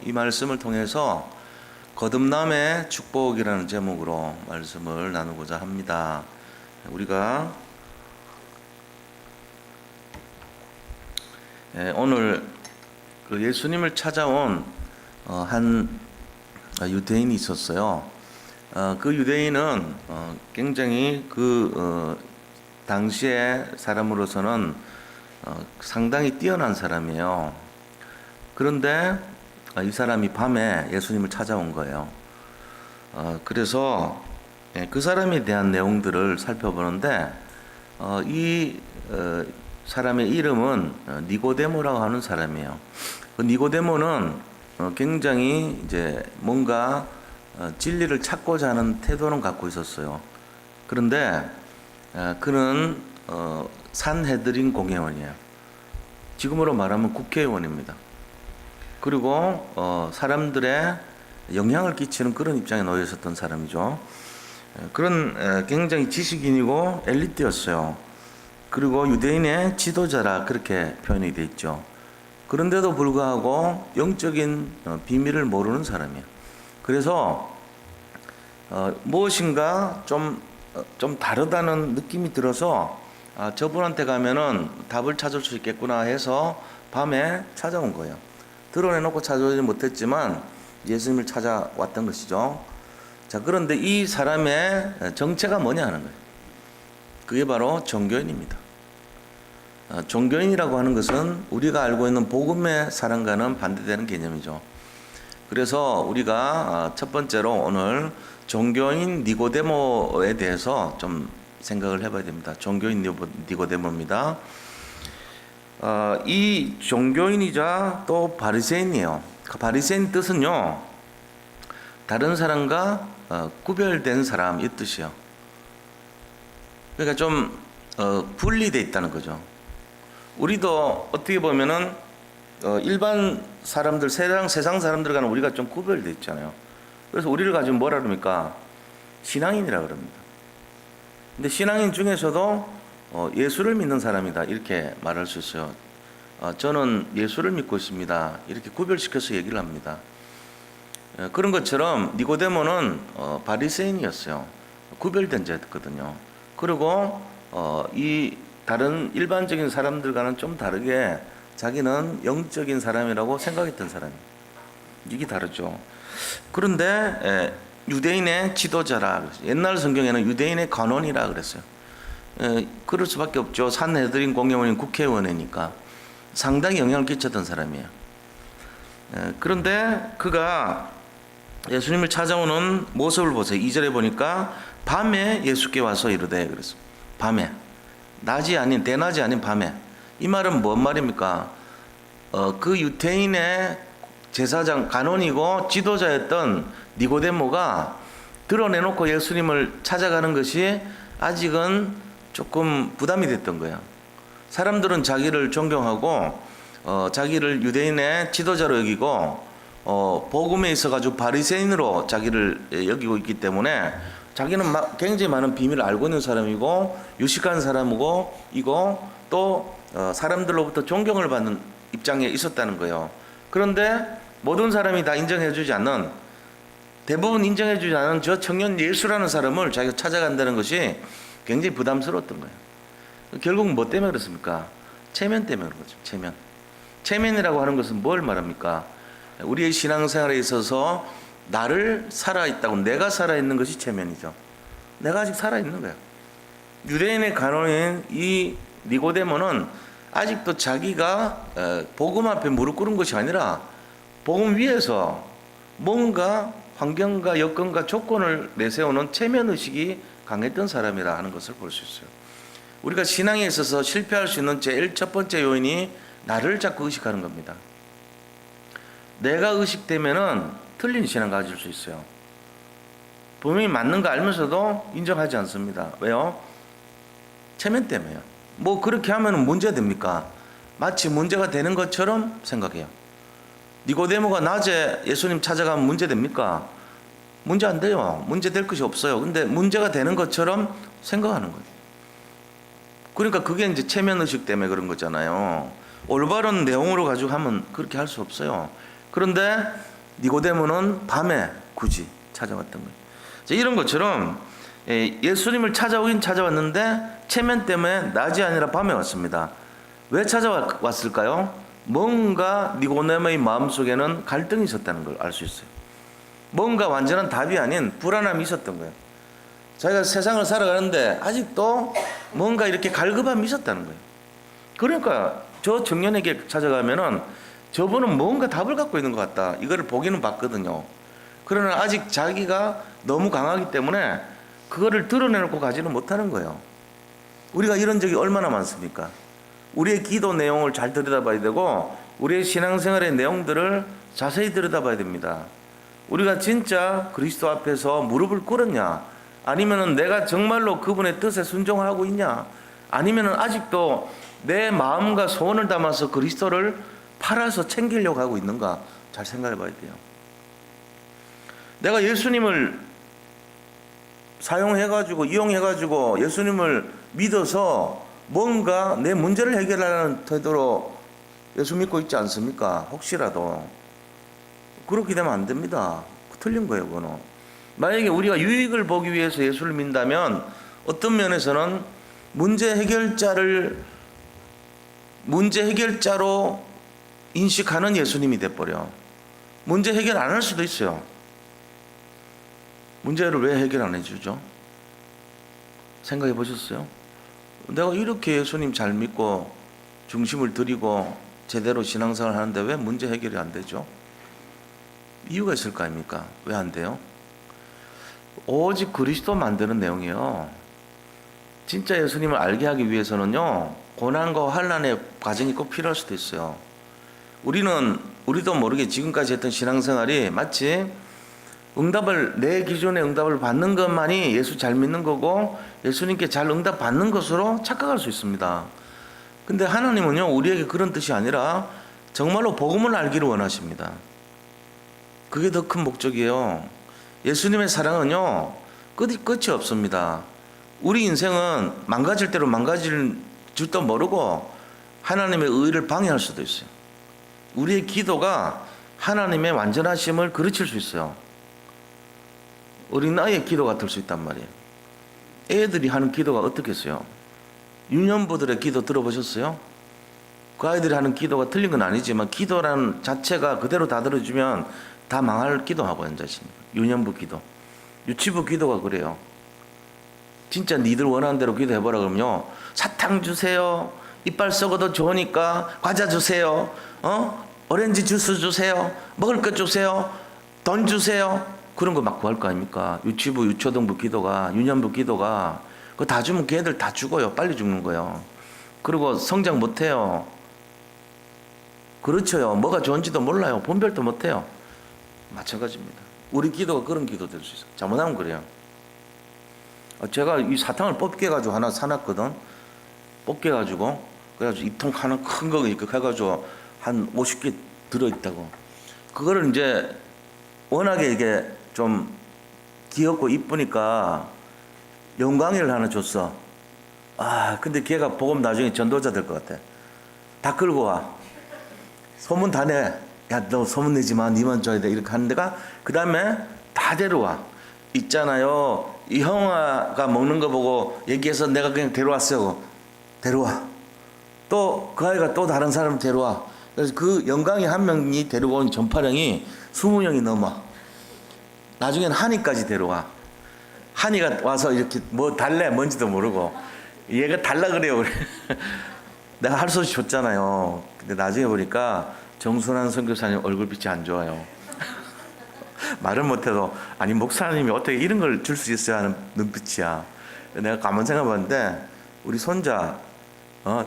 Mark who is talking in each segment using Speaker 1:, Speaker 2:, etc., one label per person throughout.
Speaker 1: 이 말씀을 통해서 거듭남의 축복이라는 제목으로 말씀을 나누고자 합니다. 우리가 오늘 그 예수님을 찾아온 한 유대인이 있었어요. 그 유대인은 굉장히 당시의 사람으로서는 상당히 뛰어난 사람이에요. 그런데 이 사람이 밤에 예수님을 찾아온 거예요. 그래서 그 사람에 대한 내용들을 살펴보는데 이 사람의 이름은 니고데모라고 하는 사람이에요. 그 니고데모는 굉장히 이제 뭔가 진리를 찾고자 하는 태도는 갖고 있었어요. 그런데 그는 산헤드린 공회원이에요. 지금으로 말하면 국회의원입니다. 그리고 사람들의 영향을 끼치는 그런 입장에 놓여 있었던 사람이죠. 그런 굉장히 지식인이고 엘리트였어요. 그리고 유대인의 지도자라 그렇게 표현이 되어 있죠. 그런데도 불구하고 영적인 비밀을 모르는 사람이에요. 그래서 무엇인가 좀 다르다는 느낌이 들어서 저분한테 가면은 답을 찾을 수 있겠구나 해서 밤에 찾아온 거예요. 드러내놓고 찾아오지 못했지만 예수님을 찾아왔던 것이죠. 자, 그런데 이 사람의 정체가 뭐냐 하는 거예요. 그게 바로 종교인입니다. 종교인이라고 하는 것은 우리가 알고 있는 복음의 사람과는 반대되는 개념이죠. 그래서 우리가 첫 번째로 오늘 종교인 니고데모에 대해서 좀 생각을 해봐야 됩니다. 종교인 니고데모입니다. 이 종교인이자 또 바리새인이에요. 바리새인 뜻은요, 다른 사람과 구별된 사람 이 뜻이요. 그러니까 좀 분리되어 있다는 거죠. 우리도 어떻게 보면은 일반 사람들, 세상 사람들과는 우리가 좀 구별되어 있잖아요. 그래서 우리를 가지고 뭐라 그럽니까? 신앙인이라 그럽니다. 근데 신앙인 중에서도 예수를 믿는 사람이다 이렇게 말할 수 있어요. 저는 예수를 믿고 있습니다. 이렇게 구별시켜서 얘기를 합니다. 그런 것처럼 니고데모는 바리새인이었어요. 구별된 자였거든요. 그리고 이 다른 일반적인 사람들과는 좀 다르게 자기는 영적인 사람이라고 생각했던 사람이에요. 이게 다르죠. 그런데 유대인의 지도자라 그랬어요. 옛날 성경에는 유대인의 관원이라 그랬어요. 그럴 수밖에 없죠. 산헤드린 공회원인 국회의원이니까 상당히 영향을 끼쳤던 사람이에요. 그런데 그가 예수님을 찾아오는 모습을 보세요. 2절에 보니까 밤에 예수께 와서 이르되 그랬어요. 밤에. 낮이 아닌, 대낮이 아닌 밤에. 이 말은 뭔 말입니까? 그 유대인의 제사장, 간원이고 지도자였던 니고데모가 드러내놓고 예수님을 찾아가는 것이 아직은 조금 부담이 됐던 거야. 사람들은 자기를 존경하고 자기를 유대인의 지도자로 여기고 복음에 있어가지고 바리새인으로 자기를 여기고 있기 때문에 자기는 굉장히 많은 비밀을 알고 있는 사람이고 유식한 사람이고 또 사람들로부터 존경을 받는 입장에 있었다는 거예요. 그런데 모든 사람이 다 인정해주지 않는, 대부분 인정해주지 않은 저 청년 예수라는 사람을 자기가 찾아간다는 것이 굉장히 부담스러웠던 거예요. 결국 뭐 때문에 그렇습니까? 체면 때문에 그런 거죠. 체면이라고 하는 것은 뭘 말합니까? 우리의 신앙생활에 있어서 나를 살아있다고, 내가 살아있는 것이 체면이죠. 내가 아직 살아있는 거야. 유대인의 간원인 이 니고데모는 아직도 자기가 복음 앞에 무릎 꿇은 것이 아니라 복음 위에서 뭔가 환경과 여건과 조건을 내세우는 체면의식이 강했던 사람이라 하는 것을 볼 수 있어요. 우리가 신앙에 있어서 실패할 수 있는 제일 첫 번째 요인이 나를 자꾸 의식하는 겁니다. 내가 의식되면은 틀린 신앙 가질 수 있어요. 분명히 맞는 거 알면서도 인정하지 않습니다. 왜요? 체면 때문에요. 뭐 그렇게 하면 문제가 됩니까? 마치 문제가 되는 것처럼 생각해요. 니고데모가 낮에 예수님 찾아가면 문제 됩니까? 문제 안 돼요. 문제 될 것이 없어요. 근데 문제가 되는 것처럼 생각하는 거예요. 그러니까 그게 이제 체면의식 때문에 그런 거잖아요. 올바른 내용으로 가지고 하면 그렇게 할 수 없어요. 그런데 니고데모는 밤에 굳이 찾아왔던 거예요. 이런 것처럼 예수님을 찾아오긴 찾아왔는데 체면 때문에 낮이 아니라 밤에 왔습니다. 왜 찾아왔을까요? 뭔가 니고데모의 마음속에는 갈등이 있었다는 걸 알 수 있어요. 뭔가 완전한 답이 아닌 불안함이 있었던 거예요. 자기가 세상을 살아가는데 아직도 뭔가 이렇게 갈급함이 있었다는 거예요. 그러니까 저 청년에게 찾아가면은 저분은 뭔가 답을 갖고 있는 것 같다, 이거를 보기는 봤거든요. 그러나 아직 자기가 너무 강하기 때문에 그거를 드러내놓고 가지는 못하는 거예요. 우리가 이런 적이 얼마나 많습니까? 우리의 기도 내용을 잘 들여다봐야 되고 우리의 신앙생활의 내용들을 자세히 들여다봐야 됩니다. 우리가 진짜 그리스도 앞에서 무릎을 꿇었냐, 아니면은 내가 정말로 그분의 뜻에 순종하고 있냐, 아니면은 아직도 내 마음과 소원을 담아서 그리스도를 팔아서 챙기려고 하고 있는가, 잘 생각해 봐야 돼요. 내가 예수님을 사용해가지고 이용해가지고 예수님을 믿어서 뭔가 내 문제를 해결하는 태도로 예수 믿고 있지 않습니까? 혹시라도 그렇게 되면 안 됩니다. 틀린 거예요, 그거는. 만약에 우리가 유익을 보기 위해서 예수를 믿는다면 어떤 면에서는 문제 해결자로 인식하는 예수님이 돼버려. 문제 해결 안 할 수도 있어요. 문제를 왜 해결 안 해주죠? 생각해 보셨어요? 내가 이렇게 예수님 잘 믿고 중심을 들이고 제대로 신앙생활 하는데 왜 문제 해결이 안 되죠? 이유가 있을 거 아닙니까? 왜 안 돼요? 오직 그리스도 만드는 내용이에요. 진짜 예수님을 알게 하기 위해서는요, 고난과 환난의 과정이 꼭 필요할 수도 있어요. 우리도 모르게 지금까지 했던 신앙생활이 마치 내 기존의 응답을 받는 것만이 예수 잘 믿는 거고 예수님께 잘 응답 받는 것으로 착각할 수 있습니다. 근데 하나님은요, 우리에게 그런 뜻이 아니라 정말로 복음을 알기를 원하십니다. 그게 더 큰 목적이에요. 예수님의 사랑은요, 끝이 없습니다. 우리 인생은 망가질 대로 망가질 줄도 모르고 하나님의 의를 방해할 수도 있어요. 우리의 기도가 하나님의 완전하심을 그르칠 수 있어요. 어린아이의 기도 같을 수 있단 말이에요. 애들이 하는 기도가 어떻겠어요? 유년부들의 기도 들어보셨어요? 그 아이들이 하는 기도가 틀린 건 아니지만 기도라는 자체가 그대로 다 들어주면 다 망할 기도하고 앉아있습니다. 유년부 기도, 유치부 기도가 그래요. 진짜 니들 원하는 대로 기도해보라 그러면요, 사탕 주세요, 이빨 썩어도 좋으니까 과자 주세요, 오렌지 주스 주세요, 먹을 것 주세요, 돈 주세요, 그런 거 막 구할 거 아닙니까? 유치부, 유초등부 기도가, 유년부 기도가 그거 다 주면 걔들 다 죽어요. 빨리 죽는 거예요. 그리고 성장 못해요. 그렇죠. 뭐가 좋은지도 몰라요. 분별도 못해요. 마찬가지입니다. 우리 기도가 그런 기도 될 수 있어요. 잘못하면 그래요. 제가 이 사탕을 뽑게 해가지고 하나 사놨거든. 뽑게 해가지고 그래가지고 입통 하나 큰 거 해가지고 한 50개 들어있다고. 그거를 이제 워낙에 이게 좀 귀엽고 이쁘니까 영광이를 하나 줬어. 근데 걔가 복음 나중에 전도자 될 것 같아. 다 끌고 와. 소문 다 내. 야, 너 소문 내지 마. 니만 줘야 돼. 이렇게 하는 데가, 그 다음에 다 데려와. 있잖아요, 이 형아가 먹는 거 보고 얘기해서 내가 그냥 데려왔어요. 데려와. 또 그 아이가 또 다른 사람 데려와. 그래서 그 영광이 한 명이 데리고 온 전파령이 20명이 넘어. 나중에는 한이까지 데려와. 한이가 와서 이렇게 뭐 달래 뭔지도 모르고 얘가 달라 그래요. 내가 할 수 없이 줬잖아요. 근데 나중에 보니까 정순환 선교사님 얼굴빛이 안 좋아요. 말은 못해도 아니 목사님이 어떻게 이런 걸 줄 수 있어야 하는 눈빛이야. 내가 가만 생각해봤는데 우리 손자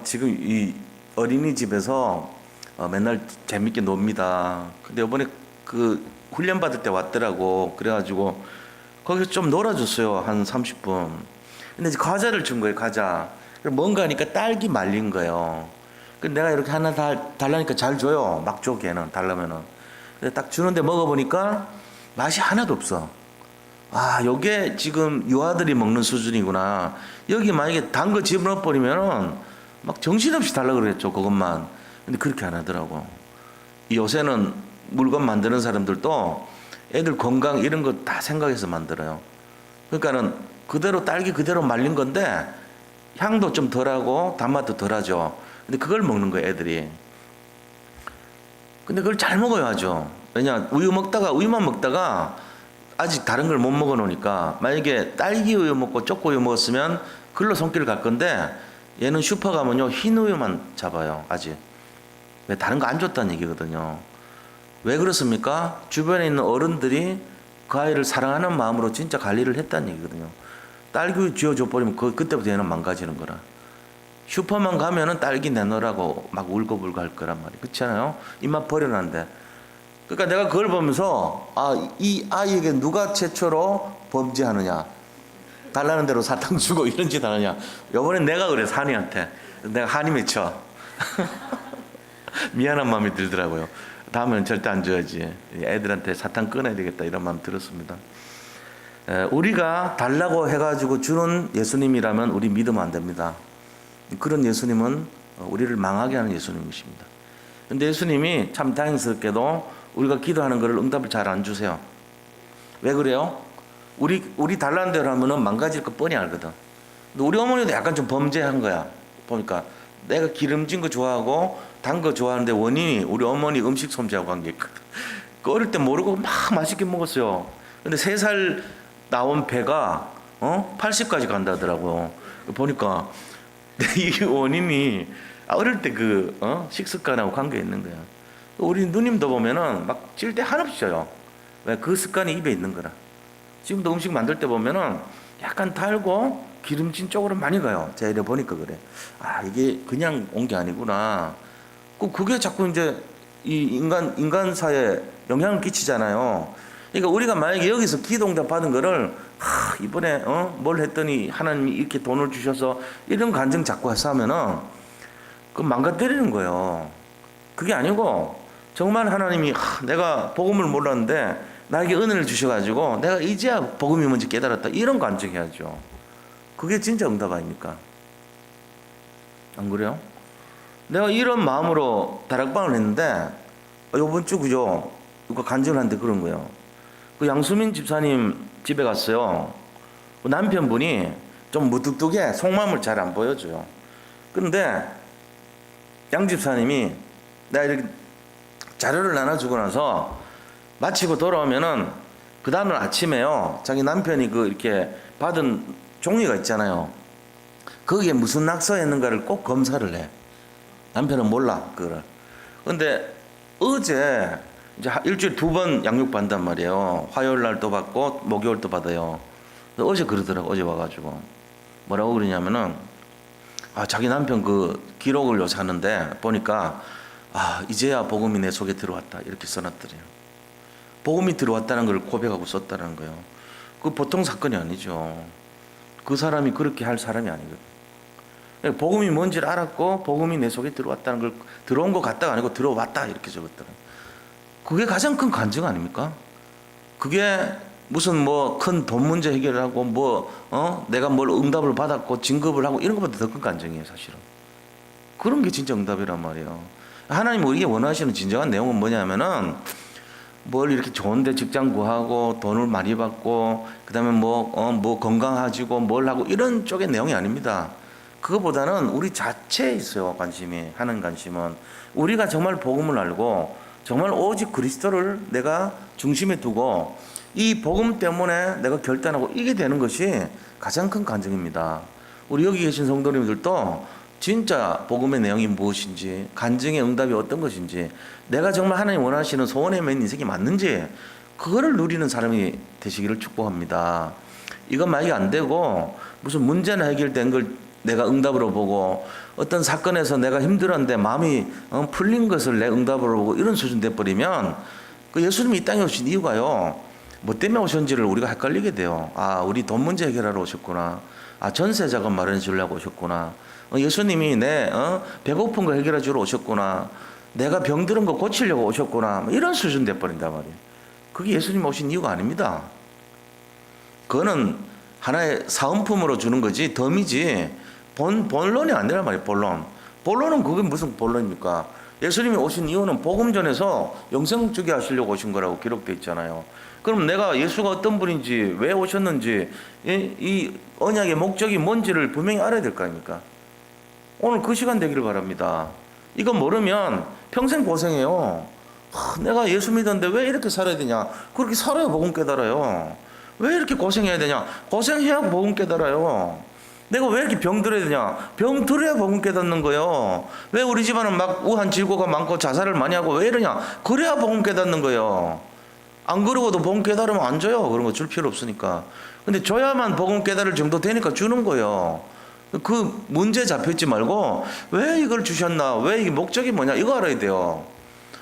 Speaker 1: 지금 이 어린이집에서 맨날 재밌게 놉니다. 근데 이번에 그 훈련 받을 때 왔더라고. 그래가지고 거기서 좀 놀아줬어요. 한 30분. 근데 이제 과자를 준 거예요. 과자. 뭔가 하니까 딸기 말린 거예요. 근데 내가 이렇게 하나 달라니까 잘 줘요. 막 줘, 걔는 달라면은. 근데 딱 주는데 먹어보니까 맛이 하나도 없어. 요게 지금 유아들이 먹는 수준이구나. 여기 만약에 단 거 집어넣어 버리면은 막 정신없이 달라 그러겠죠, 그것만. 근데 그렇게 안 하더라고. 요새는 물건 만드는 사람들도 애들 건강 이런 거 다 생각해서 만들어요. 그러니까는 그대로 딸기 그대로 말린 건데 향도 좀 덜하고 단맛도 덜하죠. 근데 그걸 먹는 거예요, 애들이. 근데 그걸 잘 먹어야죠. 왜냐, 우유만 먹다가 아직 다른 걸 못 먹어 놓으니까, 만약에 딸기 우유 먹고 초코 우유 먹었으면 그걸로 손길 갈 건데, 얘는 슈퍼 가면요 흰 우유만 잡아요. 아직. 왜 다른 거 안 줬다는 얘기거든요. 왜 그렇습니까? 주변에 있는 어른들이 그 아이를 사랑하는 마음으로 진짜 관리를 했다는 얘기거든요. 딸기 우유 쥐어줘 버리면 그때부터 얘는 망가지는 거라. 슈퍼만 가면은 딸기 내놓으라고 막 울고불고 할 거란 말이에요. 그렇잖아요? 입맛 버려놨는데. 그러니까 내가 그걸 보면서 이 아이에게 누가 최초로 범죄하느냐, 달라는 대로 사탕 주고 이런 짓 하느냐. 요번엔 내가 그래, 한이한테. 내가 한이 맺혀. 미안한 마음이 들더라고요. 다음엔 절대 안 줘야지, 애들한테 사탕 끊어야 되겠다, 이런 마음 들었습니다. 우리가 달라고 해가지고 주는 예수님이라면 우리 믿으면 안 됩니다. 그런 예수님은 우리를 망하게 하는 예수님이십니다. 근데 예수님이 참 다행스럽게도 우리가 기도하는 것을 응답을 잘 안 주세요. 왜 그래요? 우리 달라는 대로 하면은 망가질 거 뻔히 알거든. 근데 우리 어머니도 약간 좀 범죄한 거야. 보니까 내가 기름진 거 좋아하고 단 거 좋아하는데 원인이 우리 어머니 음식 솜씨하고 관계 있거든. 그 어릴 때 모르고 막 맛있게 먹었어요. 근데 3살 나온 배가 80까지 간다더라고요. 보니까 이 원인이 어릴 때 식습관하고 관계 있는 거야. 우리 누님도 보면은 막 찔 때 한없이 져요. 왜? 그 습관이 입에 있는 거라. 지금도 음식 만들 때 보면은 약간 달고 기름진 쪽으로 많이 가요. 제가 이래 보니까 그래. 이게 그냥 온 게 아니구나. 그게 자꾸 이제 이 인간사에 영향을 끼치잖아요. 그러니까 우리가 만약에 여기서 기도응답 받은 거를 이번에 뭘 했더니 하나님이 이렇게 돈을 주셔서 이런 간증 자꾸 해서 하면은 그 망가뜨리는 거예요. 그게 아니고 정말 하나님이 내가 복음을 몰랐는데 나에게 은혜를 주셔가지고 내가 이제야 복음이 뭔지 깨달았다, 이런 간증해야죠. 그게 진짜 응답 아닙니까? 안 그래요? 내가 이런 마음으로 다락방을 했는데 요번 주 그죠? 누가 간증을 하는데 그런 거예요. 그 양수민 집사님 집에 갔어요. 그 남편분이 좀 무뚝뚝해 속마음을 잘 안 보여줘요. 그런데 양 집사님이 내가 이렇게 자료를 나눠주고 나서 마치고 돌아오면은 그 다음날 아침에요, 자기 남편이 이렇게 받은 종이가 있잖아요. 거기에 무슨 낙서했는가를 꼭 검사를 해. 남편은 몰라 그거를. 근데 어제 이제 일주일에 2번 양육 받단 말이에요. 화요일 날도 받고 목요일도 받아요. 어제 그러더라고. 어제 와가지고 뭐라고 그러냐면은 자기 남편 그 기록을 요새 하는데 보니까 이제야 복음이 내 속에 들어왔다, 이렇게 써놨더래요. 복음이 들어왔다는 걸 고백하고 썼다는 거예요. 그 보통 사건이 아니죠. 그 사람이 그렇게 할 사람이 아니거든. 복음이 뭔지를 알았고 복음이 내 속에 들어왔다는 걸, 들어온 것 같다가 아니고 들어왔다, 이렇게 적었더라고요. 그게 가장 큰 간증 아닙니까? 그게 무슨 큰 돈 문제 해결을 하고 내가 뭘 응답을 받았고 진급을 하고 이런 것보다 더 큰 간증이에요, 사실은. 그런 게 진짜 응답이란 말이에요. 하나님 우리에게 원하시는 진정한 내용은 뭐냐면은 뭘 이렇게 좋은데 직장 구하고 돈을 많이 받고 그다음에 건강해지고 뭘 하고 이런 쪽의 내용이 아닙니다. 그거보다는 우리 자체에 있어요, 관심이. 하는 관심은 우리가 정말 복음을 알고 정말 오직 그리스도를 내가 중심에 두고 이 복음 때문에 내가 결단하고 이게 되는 것이 가장 큰 간증입니다. 우리 여기 계신 성도님들도 진짜 복음의 내용이 무엇인지, 간증의 응답이 어떤 것인지, 내가 정말 하나님 원하시는 소원에 맨 인생이 맞는지, 그거를 누리는 사람이 되시기를 축복합니다. 이건 만약에 안 되고 무슨 문제는 해결된 걸 내가 응답으로 보고 어떤 사건에서 내가 힘들었는데 마음이 풀린 것을 내 응답으로 보고 이런 수준 돼버리면 그 예수님이 이 땅에 오신 이유가요, 뭐 때문에 오셨는지를 우리가 헷갈리게 돼요. 우리 돈 문제 해결하러 오셨구나. 전세 자금 마련해 주려고 오셨구나. 예수님이 내 배고픈 거 해결해 주러 오셨구나. 내가 병들은 거 고치려고 오셨구나. 이런 수준 돼버린단 말이에요. 그게 예수님 오신 이유가 아닙니다. 그거는 하나의 사은품으로 주는 거지 덤이지 본론이 아니란 말이에요. 본론은 그게 무슨 본론입니까? 예수님이 오신 이유는 복음 전에서 영생 주게 하시려고 오신 거라고 기록되어 있잖아요. 그럼 내가 예수가 어떤 분인지, 왜 오셨는지, 이 언약의 목적이 뭔지를 분명히 알아야 될 거 아닙니까? 오늘 그 시간 되기를 바랍니다. 이거 모르면 평생 고생해요. 내가 예수 믿었는데 왜 이렇게 살아야 되냐? 그렇게 살아야 복음 깨달아요. 왜 이렇게 고생해야 되냐? 고생해야 복음 깨달아요. 내가 왜 이렇게 병들어야 되냐? 병들어야 복음 깨닫는 거예요. 왜 우리 집안은 막 우한질고가 많고 자살을 많이 하고 왜 이러냐? 그래야 복음 깨닫는 거예요. 안 그러고도 복음 깨달으면 안 줘요. 그런 거 줄 필요 없으니까. 근데 줘야만 복음 깨달을 정도 되니까 주는 거예요. 그 문제 잡혀있지 말고 왜 이걸 주셨나? 왜 이게 목적이 뭐냐? 이거 알아야 돼요.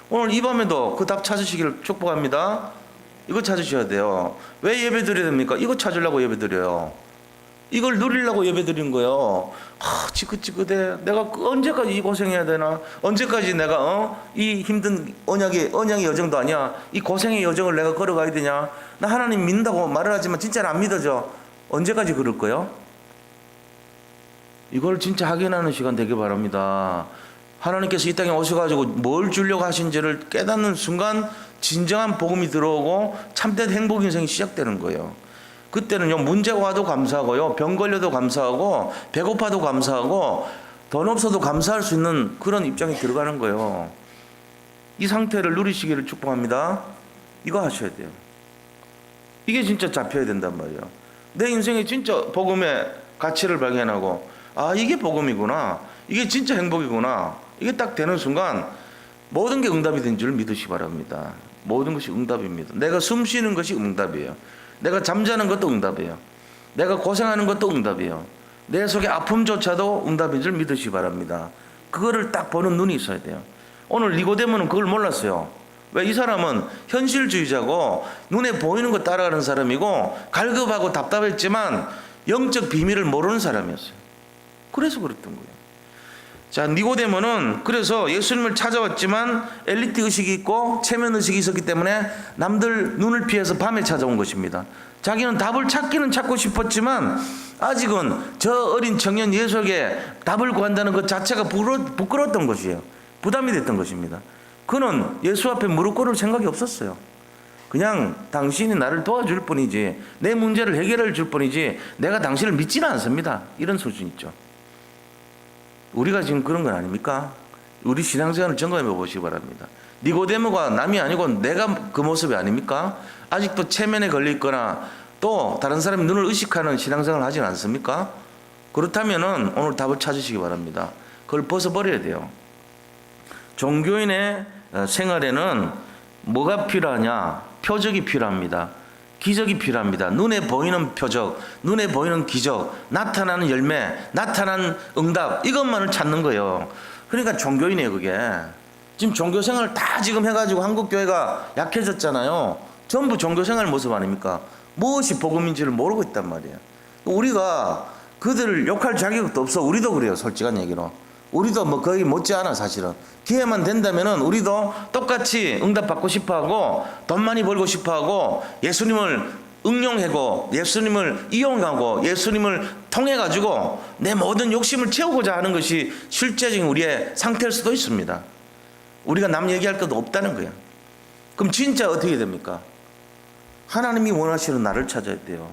Speaker 1: 오늘 이 밤에도 그 답 찾으시기를 축복합니다. 이거 찾으셔야 돼요. 왜 예배 드려야 됩니까? 이거 찾으려고 예배 드려요. 이걸 누리려고 예배 드린 거예요. 지긋지긋해. 내가 언제까지 이 고생해야 되나? 언제까지 내가 이 힘든 언약의 여정도 아니야. 이 고생의 여정을 내가 걸어가야 되냐? 나 하나님 믿는다고 말을 하지만 진짜는 안 믿어져. 언제까지 그럴 거예요? 이걸 진짜 확인하는 시간 되길 바랍니다. 하나님께서 이 땅에 오셔가지고 뭘 주려고 하신지를 깨닫는 순간 진정한 복음이 들어오고 참된 행복 인생이 시작되는 거예요. 그때는요, 문제가 와도 감사하고요, 병 걸려도 감사하고, 배고파도 감사하고, 돈 없어도 감사할 수 있는 그런 입장에 들어가는 거예요. 이 상태를 누리시기를 축복합니다. 이거 하셔야 돼요. 이게 진짜 잡혀야 된단 말이에요. 내 인생에 진짜 복음의 가치를 발견하고, 이게 복음이구나. 이게 진짜 행복이구나. 이게 딱 되는 순간 모든 게 응답이 된 줄 믿으시기 바랍니다. 모든 것이 응답입니다. 내가 숨 쉬는 것이 응답이에요. 내가 잠자는 것도 응답이에요. 내가 고생하는 것도 응답이에요. 내 속의 아픔조차도 응답인 줄 믿으시기 바랍니다. 그거를 딱 보는 눈이 있어야 돼요. 오늘 니고데모는 그걸 몰랐어요. 왜? 이 사람은 현실주의자고 눈에 보이는 거 따라가는 사람이고 갈급하고 답답했지만 영적 비밀을 모르는 사람이었어요. 그래서 그랬던 거예요. 자, 니고데모는 그래서 예수님을 찾아왔지만 엘리트 의식이 있고 체면 의식이 있었기 때문에 남들 눈을 피해서 밤에 찾아온 것입니다. 자기는 답을 찾기는 찾고 싶었지만 아직은 저 어린 청년 예수에게 답을 구한다는 것 자체가 부끄러웠던 것이에요. 부담이 됐던 것입니다. 그는 예수 앞에 무릎 꿇을 생각이 없었어요. 그냥 당신이 나를 도와줄 뿐이지, 내 문제를 해결해 줄 뿐이지 내가 당신을 믿지는 않습니다. 이런 수준 있죠. 우리가 지금 그런 건 아닙니까? 우리 신앙생활을 점검해 보시기 바랍니다. 니고데모가 남이 아니고 내가 그 모습이 아닙니까? 아직도 체면에 걸려 있거나 또 다른 사람이 눈을 의식하는 신앙생활을 하진 않습니까? 그렇다면 오늘 답을 찾으시기 바랍니다. 그걸 벗어버려야 돼요. 종교인의 생활에는 뭐가 필요하냐? 표적이 필요합니다. 기적이 필요합니다. 눈에 보이는 표적, 눈에 보이는 기적, 나타나는 열매, 나타나는 응답, 이것만을 찾는 거예요. 그러니까 종교인이에요, 그게. 지금 종교생활 다 지금 해가지고 한국교회가 약해졌잖아요. 전부 종교생활 모습 아닙니까? 무엇이 복음인지를 모르고 있단 말이에요. 우리가 그들을 욕할 자격도 없어. 우리도 그래요, 솔직한 얘기로. 우리도 뭐 거의 못지않아 사실은. 기회만 된다면은 우리도 똑같이 응답받고 싶어하고 돈 많이 벌고 싶어하고 예수님을 응용하고 예수님을 이용하고 예수님을 통해 가지고 내 모든 욕심을 채우고자 하는 것이 실제적인 우리의 상태일 수도 있습니다. 우리가 남 얘기할 것도 없다는 거예요. 그럼 진짜 어떻게 됩니까? 하나님이 원하시는 나를 찾아야 돼요.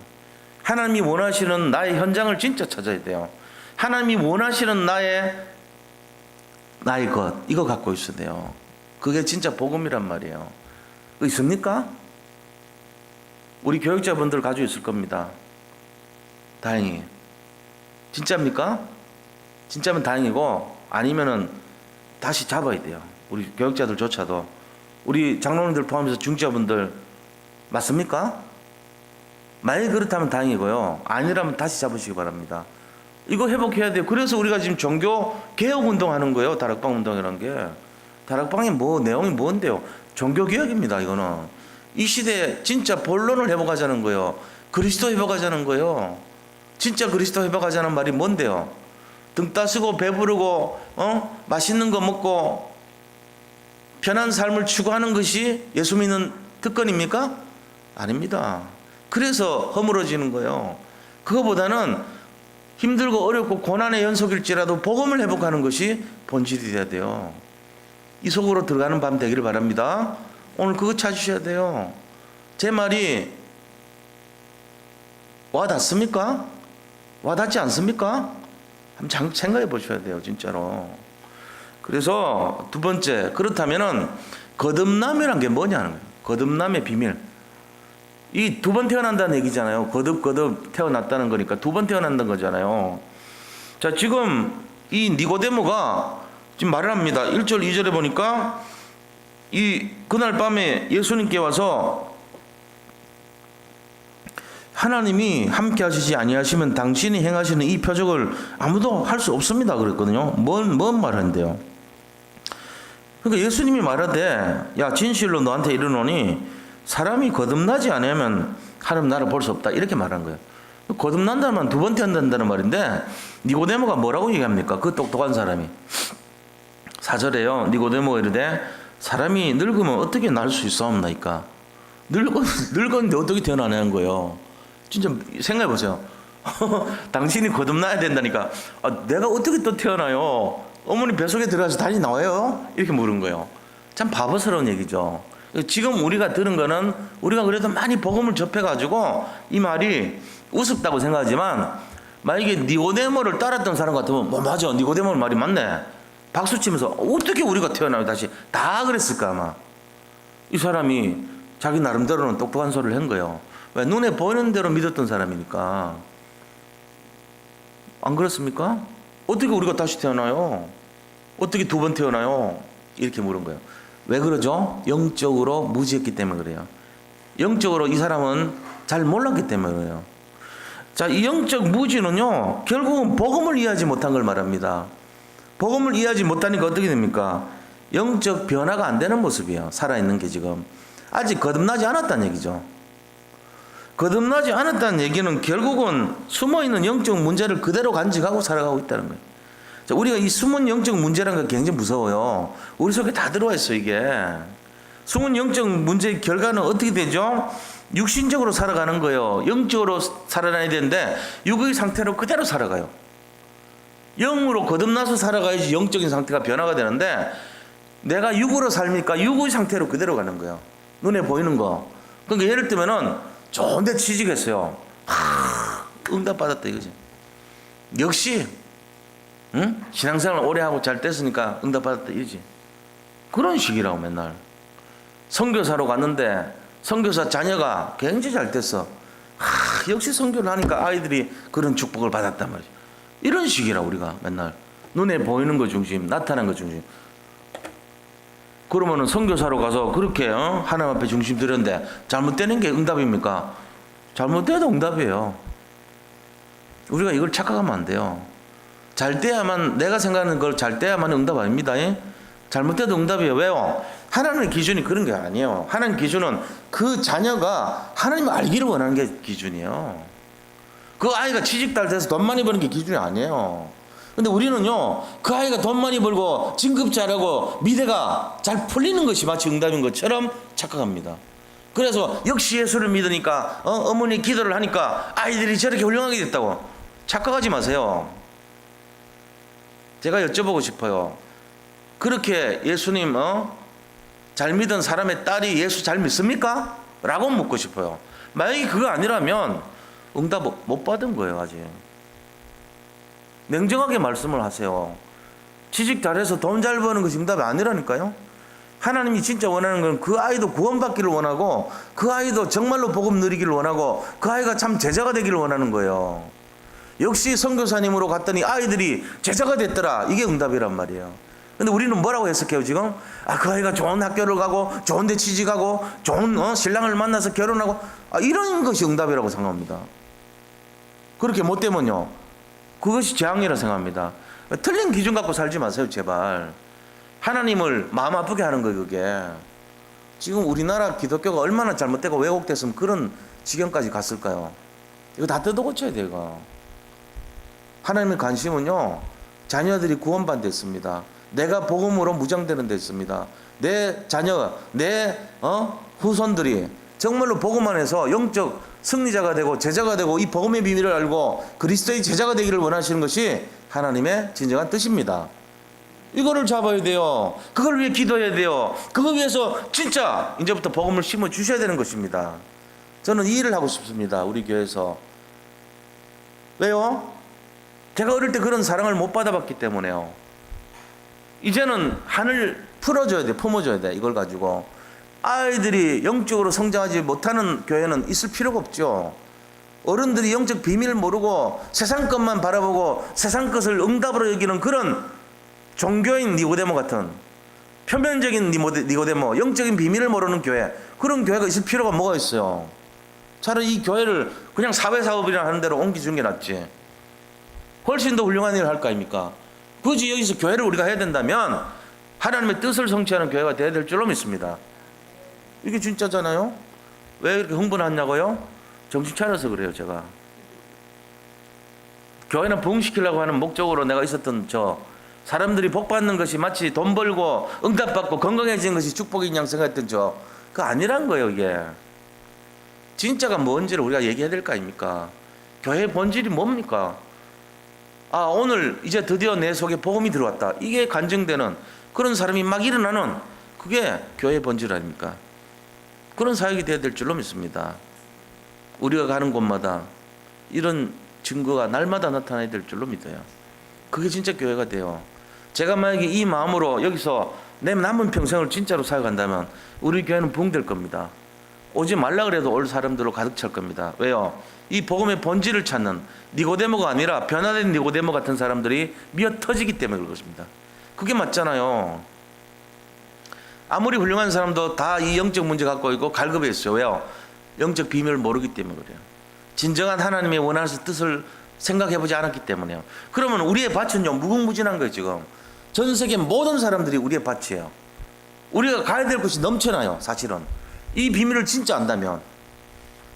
Speaker 1: 하나님이 원하시는 나의 현장을 진짜 찾아야 돼요. 하나님이 원하시는 나의 것, 이거 갖고 있어야 돼요. 그게 진짜 복음이란 말이에요. 있습니까? 우리 교육자분들 가지고 있을 겁니다. 다행히. 진짜입니까? 진짜면 다행이고 아니면은 다시 잡아야 돼요. 우리 교육자들조차도. 우리 장로님들 포함해서 중지자분들 맞습니까? 만약에 그렇다면 다행이고요. 아니라면 다시 잡으시기 바랍니다. 이거 회복해야 돼요. 그래서 우리가 지금 종교 개혁 운동하는 거예요. 다락방 운동이라는 게. 다락방이 내용이 뭔데요? 종교 개혁입니다. 이거는 이 시대에 진짜 본론을 회복하자는 거예요. 그리스도 회복하자는 거예요. 진짜 그리스도 회복하자는 말이 뭔데요? 등 따스고 배부르고 맛있는 거 먹고 편한 삶을 추구하는 것이 예수 믿는 특권입니까? 아닙니다. 그래서 허물어지는 거예요. 그거보다는 힘들고 어렵고 고난의 연속일지라도 복음을 회복하는 것이 본질이 돼야 돼요. 이 속으로 들어가는 밤 되기를 바랍니다. 오늘 그거 찾으셔야 돼요. 제 말이 와닿습니까? 와닿지 않습니까? 한번 생각해 보셔야 돼요, 진짜로. 그래서 두 번째, 그렇다면은 거듭남이란 게 뭐냐는 거예요. 거듭남의 비밀. 이 두 번 태어난다는 얘기잖아요. 거듭 태어났다는 거니까 두 번 태어난다는 거잖아요. 자, 지금 이 니고데모가 지금 말을 합니다. 1절 2절에 보니까 그날 밤에 예수님께 와서 하나님이 함께 하시지 아니하시면 당신이 행하시는 이 표적을 아무도 할 수 없습니다 그랬거든요. 뭔 말인데요. 그러니까 예수님이 말하되 야 진실로 너한테 이르노니 사람이 거듭나지 않으면 하나님 나를 볼 수 없다 이렇게 말한 거예요. 거듭난다면 두 번 태어난다는 말인데 니고데모가 뭐라고 얘기합니까? 그 똑똑한 사람이 4절에요. 니고데모가 이르되 사람이 늙으면 어떻게 날 수 있사옵나이까? 늙었는데 어떻게 태어나냐는 거예요. 진짜 생각해 보세요. 당신이 거듭나야 된다니까 내가 어떻게 또 태어나요? 어머니 뱃속에 들어가서 다시 나와요? 이렇게 물은 거예요. 참 바보스러운 얘기죠. 지금 우리가 들은 거는 우리가 그래도 많이 복음을 접해가지고 이 말이 우습다고 생각하지만 만약에 니고데모를 따랐던 사람 같으면 뭐 맞아 니고데모 말이 맞네 박수치면서 어떻게 우리가 태어나요 다시 다 그랬을까 아마. 이 사람이 자기 나름대로는 똑똑한 소리를 한 거예요. 왜? 눈에 보이는 대로 믿었던 사람이니까. 안 그렇습니까? 어떻게 우리가 다시 태어나요? 어떻게 두 번 태어나요? 이렇게 물은 거예요. 왜 그러죠? 영적으로 무지했기 때문에 그래요. 영적으로 이 사람은 잘 몰랐기 때문에 그래요. 자, 이 영적 무지는요 결국은 복음을 이해하지 못한 걸 말합니다. 복음을 이해하지 못하니까 어떻게 됩니까? 영적 변화가 안 되는 모습이에요. 살아있는 게 지금 아직 거듭나지 않았다는 얘기죠. 거듭나지 않았다는 얘기는 결국은 숨어있는 영적 문제를 그대로 간직하고 살아가고 있다는 거예요. 자, 우리가 이 숨은 영적 문제라는 게 굉장히 무서워요. 우리 속에 다 들어와 있어 이게. 숨은 영적 문제의 결과는 어떻게 되죠? 육신적으로 살아가는 거예요. 영적으로 살아가야 되는데 육의 상태로 그대로 살아가요. 영으로 거듭나서 살아가야지 영적인 상태가 변화가 되는데 내가 육으로 살니까 육의 상태로 그대로 가는 거예요. 눈에 보이는 거. 그러니까 예를 들면은 좋은데 취직했어요. 응답 받았다 이거지. 역시 응? 신앙생활 오래 하고 잘 됐으니까 응답 받았다 이거지. 그런 식이라고 맨날. 선교사로 갔는데 선교사 자녀가 굉장히 잘 됐어. 역시 선교를 하니까 아이들이 그런 축복을 받았단 말이야. 이런 식이라 우리가 맨날 눈에 보이는 것 중심, 나타난 것 중심. 그러면은 선교사로 가서 그렇게 하나님 앞에 중심 들였는데 잘못되는 게 응답입니까? 잘못돼도 응답이에요. 우리가 이걸 착각하면 안 돼요. 잘 돼야만 내가 생각하는 걸 잘 돼야만 응답 아닙니다. 잘못돼도 응답이에요. 왜요? 하나님의 기준이 그런 게 아니에요. 하나님 기준은 그 자녀가 하나님을 알기를 원하는 게 기준이에요. 그 아이가 취직 잘 돼서 돈 많이 버는 게 기준이 아니에요. 근데 우리는요 그 아이가 돈 많이 벌고 진급 잘하고 미래가 잘 풀리는 것이 마치 응답인 것처럼 착각합니다. 그래서 역시 예수를 믿으니까 어머니 기도를 하니까 아이들이 저렇게 훌륭하게 됐다고 착각하지 마세요. 제가 여쭤보고 싶어요. 그렇게 예수님 잘 믿은 사람의 딸이 예수 잘 믿습니까? 라고 묻고 싶어요. 만약에 그거 아니라면 응답 못 받은 거예요. 아직 냉정하게 말씀을 하세요. 취직 잘해서 돈 잘 버는 것이 응답이 아니라니까요. 하나님이 진짜 원하는 건 그 아이도 구원받기를 원하고 그 아이도 정말로 복음 누리기를 원하고 그 아이가 참 제자가 되기를 원하는 거예요. 역시 선교사님으로 갔더니 아이들이 제자가 됐더라. 이게 응답이란 말이에요. 근데 우리는 뭐라고 해석해요 지금? 그 아이가 좋은 학교를 가고 좋은 데 취직하고 좋은 신랑을 만나서 결혼하고 이런 것이 응답이라고 생각합니다. 그렇게 못 되면요 그것이 재앙이라 생각합니다. 틀린 기준 갖고 살지 마세요 제발. 하나님을 마음 아프게 하는 거예요 그게. 지금 우리나라 기독교가 얼마나 잘못되고 왜곡됐으면 그런 지경까지 갔을까요? 이거 다 뜯어 고쳐야 돼요 이거. 하나님의 관심은요 자녀들이 구원받는 데 있습니다. 내가 복음으로 무장되는 데 있습니다. 내 자녀 내 후손들이 정말로 복음 안에서 영적 승리자가 되고 제자가 되고 이 복음의 비밀을 알고 그리스도의 제자가 되기를 원하시는 것이 하나님의 진정한 뜻입니다. 이거를 잡아야 돼요. 그걸 위해 기도해야 돼요. 그걸 위해서 진짜 이제부터 복음을 심어 주셔야 되는 것입니다. 저는 이 일을 하고 싶습니다. 우리 교회에서. 왜요? 제가 어릴 때 그런 사랑을 못 받아봤기 때문에요. 이제는 하늘 풀어줘야 돼, 품어줘야 돼. 이걸 가지고 아이들이 영적으로 성장하지 못하는 교회는 있을 필요가 없죠. 어른들이 영적 비밀을 모르고 세상 것만 바라보고 세상 것을 응답으로 여기는 그런 종교인 니고데모 같은 표면적인 니고데모, 영적인 비밀을 모르는 교회, 그런 교회가 있을 필요가 뭐가 있어요. 차라리 이 교회를 그냥 사회사업이라 하는 대로 옮겨주는 게 낫지. 훨씬 더 훌륭한 일을 할 거 아닙니까? 굳이 여기서 교회를 우리가 해야 된다면 하나님의 뜻을 성취하는 교회가 되어야 될 줄로 믿습니다. 이게 진짜잖아요. 왜 이렇게 흥분하냐고요? 정신 차려서 그래요. 제가 교회는 부흥시키려고 하는 목적으로 내가 있었던 사람들이 복받는 것이 마치 돈 벌고 응답받고 건강해지는 것이 축복인 양 생각했던 그거 아니란 거예요. 이게 진짜가 뭔지를 우리가 얘기해야 될 거 아닙니까? 교회의 본질이 뭡니까? 오늘 이제 드디어 내 속에 복음이 들어왔다, 이게 간증되는 그런 사람이 막 일어나는, 그게 교회의 본질 아닙니까? 그런 사역이 되어야 될 줄로 믿습니다. 우리가 가는 곳마다 이런 증거가 날마다 나타나야 될 줄로 믿어요. 그게 진짜 교회가 돼요. 제가 만약에 이 마음으로 여기서 내 남은 평생을 진짜로 사역한다면 우리 교회는 부흥될 겁니다. 오지 말라 그래도 올 사람들로 가득 찰 겁니다. 왜요? 이 복음의 본질을 찾는 니고데모가 아니라 변화된 니고데모 같은 사람들이 미어 터지기 때문에 그렇습니다. 그게 맞잖아요. 아무리 훌륭한 사람도 다 이 영적 문제 갖고 있고 갈급해 있어요. 왜요? 영적 비밀을 모르기 때문에 그래요. 진정한 하나님의 원하는 뜻을 생각해보지 않았기 때문에요. 그러면 우리의 밭은요, 무궁무진한 거예요. 지금 전 세계 모든 사람들이 우리의 밭이에요. 우리가 가야 될 곳이 넘쳐나요. 사실은 이 비밀을 진짜 안다면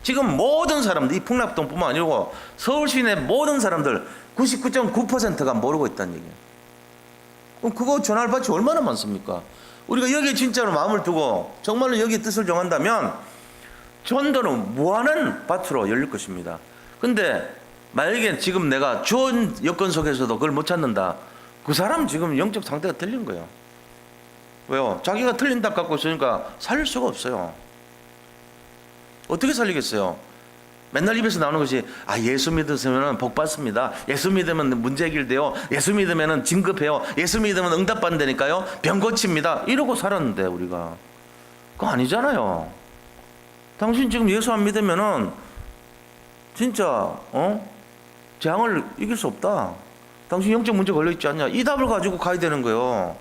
Speaker 1: 지금 모든 사람들, 이 풍납동뿐만 아니고 서울 시내 모든 사람들 99.9%가 모르고 있다는 얘기예요. 그럼 그거 전할 밭이 얼마나 많습니까? 우리가 여기에 진짜로 마음을 두고 정말로 여기에 뜻을 정한다면 전도는 무한한 밭으로 열릴 것입니다. 근데 만약에 지금 내가 좋은 여건 속에서도 그걸 못 찾는다, 그 사람 지금 영적 상태가 틀린 거예요. 왜요? 자기가 틀린 답 갖고 있으니까 살릴 수가 없어요. 어떻게 살리겠어요? 맨날 입에서 나오는 것이 예수 믿으면 복 받습니다. 예수 믿으면 문제 해결돼요. 예수 믿으면 진급해요. 예수 믿으면 응답 받는다니까요. 병 고칩니다. 이러고 살았는데 우리가 그거 아니잖아요. 당신 지금 예수 안 믿으면은 진짜 재앙을 이길 수 없다. 당신 영적 문제 걸려 있지 않냐? 이 답을 가지고 가야 되는 거예요.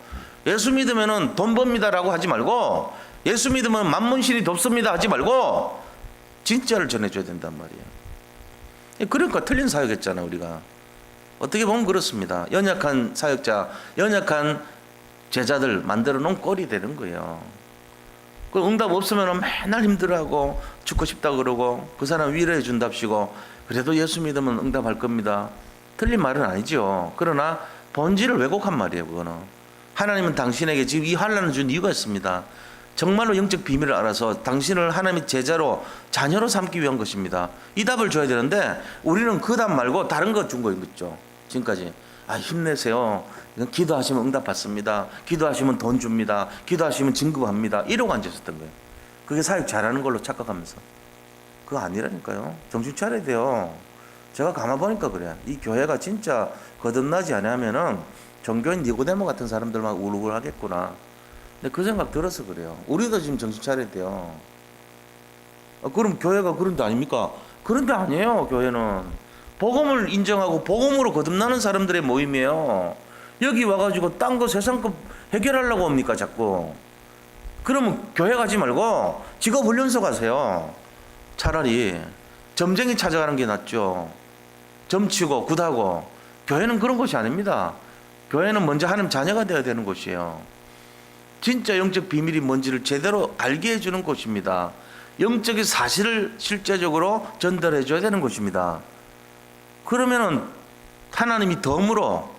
Speaker 1: 예수 믿으면은 돈 법니다라고 하지 말고, 예수 믿으면 만문신이 돕습니다 하지 말고 진짜를 전해줘야 된단 말이에요. 그러니까 틀린 사역했잖아 우리가. 어떻게 보면 그렇습니다. 연약한 사역자, 연약한 제자들 만들어 놓은 꼴이 되는 거예요. 그 응답 없으면 맨날 힘들어하고 죽고 싶다 그러고 그 사람 위로해 준답시고 그래도 예수 믿으면 응답할 겁니다. 틀린 말은 아니죠. 그러나 본질을 왜곡한 말이에요. 그거는 하나님은 당신에게 지금 이 환난을 준 이유가 있습니다. 정말로 영적 비밀을 알아서 당신을 하나님의 제자로 자녀로 삼기 위한 것입니다. 이 답을 줘야 되는데 우리는 그 답 말고 다른 거 준 거였죠. 지금까지 힘내세요. 기도하시면 응답 받습니다. 기도하시면 돈 줍니다. 기도하시면 진급합니다. 이러고 앉았었던 거예요. 그게 사역 잘하는 걸로 착각하면서. 그거 아니라니까요. 정신 차려야 돼요. 제가 가만 보니까 그래. 이 교회가 진짜 거듭나지 않으면은 종교인 니고데모 같은 사람들만 우울하겠구나. 근데 그 생각 들어서 그래요. 우리도 지금 정신 차려야 돼요. 그럼 교회가 그런 데 아닙니까? 그런 데 아니에요. 교회는 복음을 인정하고 복음으로 거듭나는 사람들의 모임이에요. 여기 와가지고 딴 거 세상 거 해결하려고 합니까 자꾸? 그러면 교회 가지 말고 직업훈련소 가세요. 차라리 점쟁이 찾아가는 게 낫죠. 점치고 굿하고. 교회는 그런 곳이 아닙니다. 교회는 먼저 하나님 자녀가 되어야 되는 곳이에요. 진짜 영적 비밀이 뭔지를 제대로 알게 해주는 곳입니다. 영적인 사실을 실제적으로 전달해 줘야 되는 곳입니다. 그러면은 하나님이 덤으로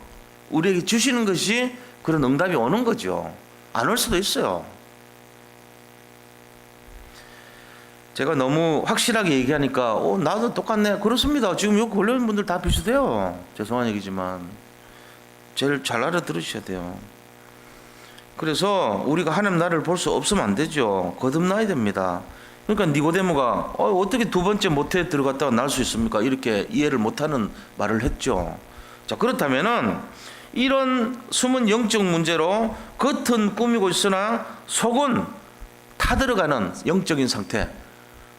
Speaker 1: 우리에게 주시는 것이 그런 응답이 오는 거죠. 안 올 수도 있어요. 제가 너무 확실하게 얘기하니까 나도 똑같네. 그렇습니다. 지금 여기 걸려있는 분들 다 비슷해요. 죄송한 얘기지만 제일 잘 알아들으셔야 돼요. 그래서 우리가 하나님 나라를 볼 수 없으면 안 되죠. 거듭나야 됩니다. 그러니까 니고데모가 어떻게 두 번째 모태에 들어갔다가 날 수 있습니까? 이렇게 이해를 못하는 말을 했죠. 자, 그렇다면은 이런 숨은 영적 문제로 겉은 꾸미고 있으나 속은 타들어가는 영적인 상태.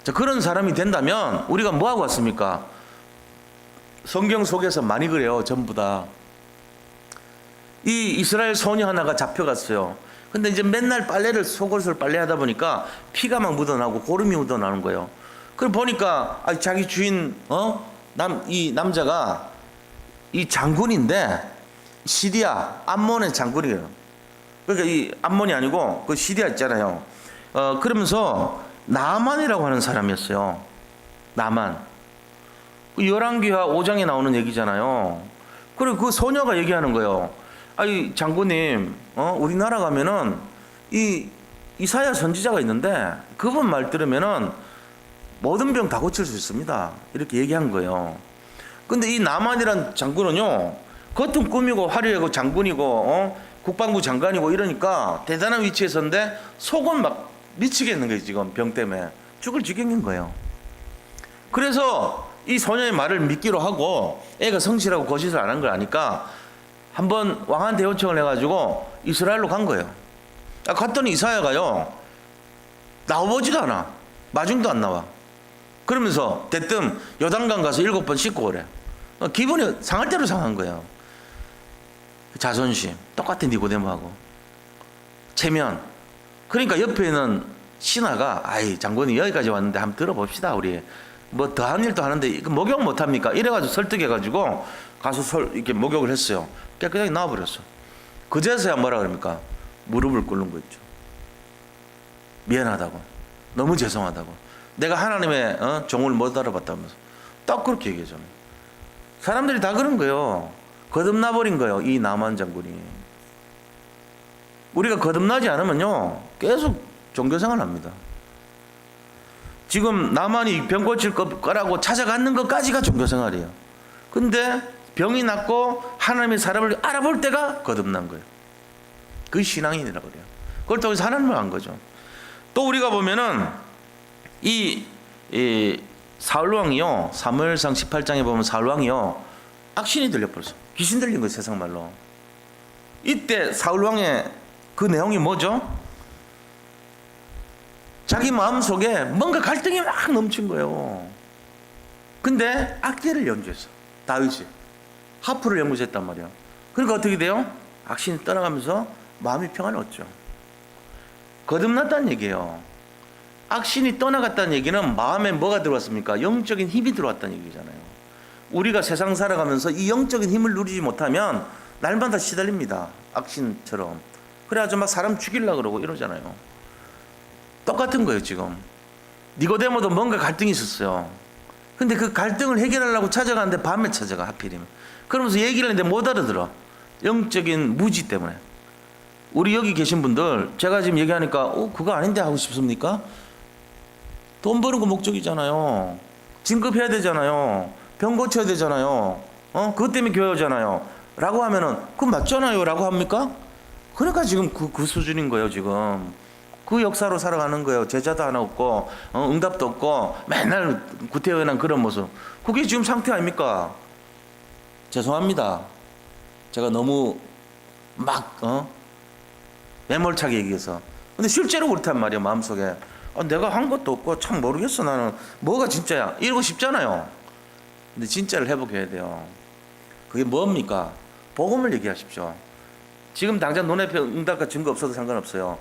Speaker 1: 자, 그런 사람이 된다면 우리가 뭐 하고 왔습니까? 성경 속에서 많이 그래요. 전부 다. 이 이스라엘 소녀 하나가 잡혀갔어요. 근데 이제 맨날 속옷을 빨래하다 보니까 피가 막 묻어나고 고름이 묻어나는 거예요. 그럼 보니까 자기 주인 이 남자가 이 장군인데 시리아 암몬의 장군이에요. 그러니까 이 암몬이 아니고 그 시리아 있잖아요. 그러면서 나만이라고 하는 사람이었어요. 나만. 열왕기하 5장에 나오는 얘기잖아요. 그리고 그 소녀가 얘기하는 거예요. 아이 장군님, 우리나라 가면은 이 이사야 선지자가 있는데 그분 말 들으면은 모든 병 다 고칠 수 있습니다. 이렇게 얘기한 거예요. 근데 이 나만이란 장군은요, 겉은 꾸미고 화려하고 장군이고 국방부 장관이고 이러니까 대단한 위치에 있었는데 속은 막 미치겠는 거예요. 지금 병 때문에 죽을 지경인 거예요. 그래서 이 소녀의 말을 믿기로 하고 애가 성실하고 거짓을 안 한 걸 아니까 한번 왕한테 요청을 해가지고 이스라엘로 간 거예요. 갔더니 이사야가요 나오지도 않아. 마중도 안 나와. 그러면서 대뜸 요단강 가서 7번 씻고 오래. 기분이 상할 대로 상한 거예요. 자존심 똑같은 니고데모하고 체면. 그러니까 옆에 있는 신하가 장군이 여기까지 왔는데 한번 들어봅시다. 우리 뭐 더한 일도 하는데 목욕 못합니까? 이래가지고 설득해가지고 가서 이렇게 목욕을 했어요. 깨끗하게 나와버렸어. 그제서야 뭐라 그럽니까? 무릎을 꿇는 거 있죠. 미안하다고, 너무 죄송하다고, 내가 하나님의 종을 못 알아봤다면서 딱 그렇게 얘기하잖아요. 사람들이 다 그런 거예요. 거듭나버린 거예요. 이 나만 장군이. 우리가 거듭나지 않으면요 계속 종교생활 합니다. 지금 나만이 병 고칠 거라고 찾아가는 것까지가 종교생활이에요. 근데 병이 낫고 하나님의 사람을 알아볼 때가 거듭난 거예요. 그게 신앙인이라고 그래요. 그걸 통해서 하나님을 안 거죠. 또 우리가 보면은 이 사울왕이요, 사무엘상 18장에 보면 사울왕이요 악신이 들려버렸어. 귀신 들린 거예요. 세상 말로. 이때 사울왕의 그 내용이 뭐죠? 자기 마음속에 뭔가 갈등이 막 넘친 거예요. 근데 악기를 연주했어. 다윗이 하프를 연주했단 말이야. 그러니까 어떻게 돼요? 악신이 떠나가면서 마음이 평안을 얻죠. 거듭났다는 얘기예요. 악신이 떠나갔다는 얘기는 마음에 뭐가 들어왔습니까? 영적인 힘이 들어왔다는 얘기잖아요. 우리가 세상 살아가면서 이 영적인 힘을 누리지 못하면 날마다 시달립니다. 악신처럼. 그래가지고 막 사람 죽이려고 그러고 이러잖아요. 똑같은 거예요. 지금 니고데모도 뭔가 갈등이 있었어요. 근데 그 갈등을 해결하려고 찾아가는데 밤에 찾아가. 하필이면. 그러면서 얘기를 했는데 못 알아들어. 영적인 무지 때문에. 우리 여기 계신 분들 제가 지금 얘기하니까 그거 아닌데 하고 싶습니까? 돈 버는 거 목적이잖아요. 진급해야 되잖아요. 병 고쳐야 되잖아요. 그것 때문에 교회 오잖아요. 라고 하면은 그거 맞잖아요. 라고 합니까? 그러니까 지금 그 수준인 거예요. 지금 그 역사로 살아가는 거예요. 제자도 하나 없고 응답도 없고 맨날 구태연한 그런 모습. 그게 지금 상태 아닙니까? 죄송합니다. 제가 너무 막 매몰차게 얘기해서. 근데 실제로 그렇단 말이야. 마음속에 내가 한 것도 없고 참 모르겠어. 나는 뭐가 진짜야 이러고 싶잖아요. 근데 진짜를 회복해야 돼요. 그게 뭡니까? 복음을 얘기하십시오. 지금 당장 눈앞에 응답과 증거 없어도 상관없어요.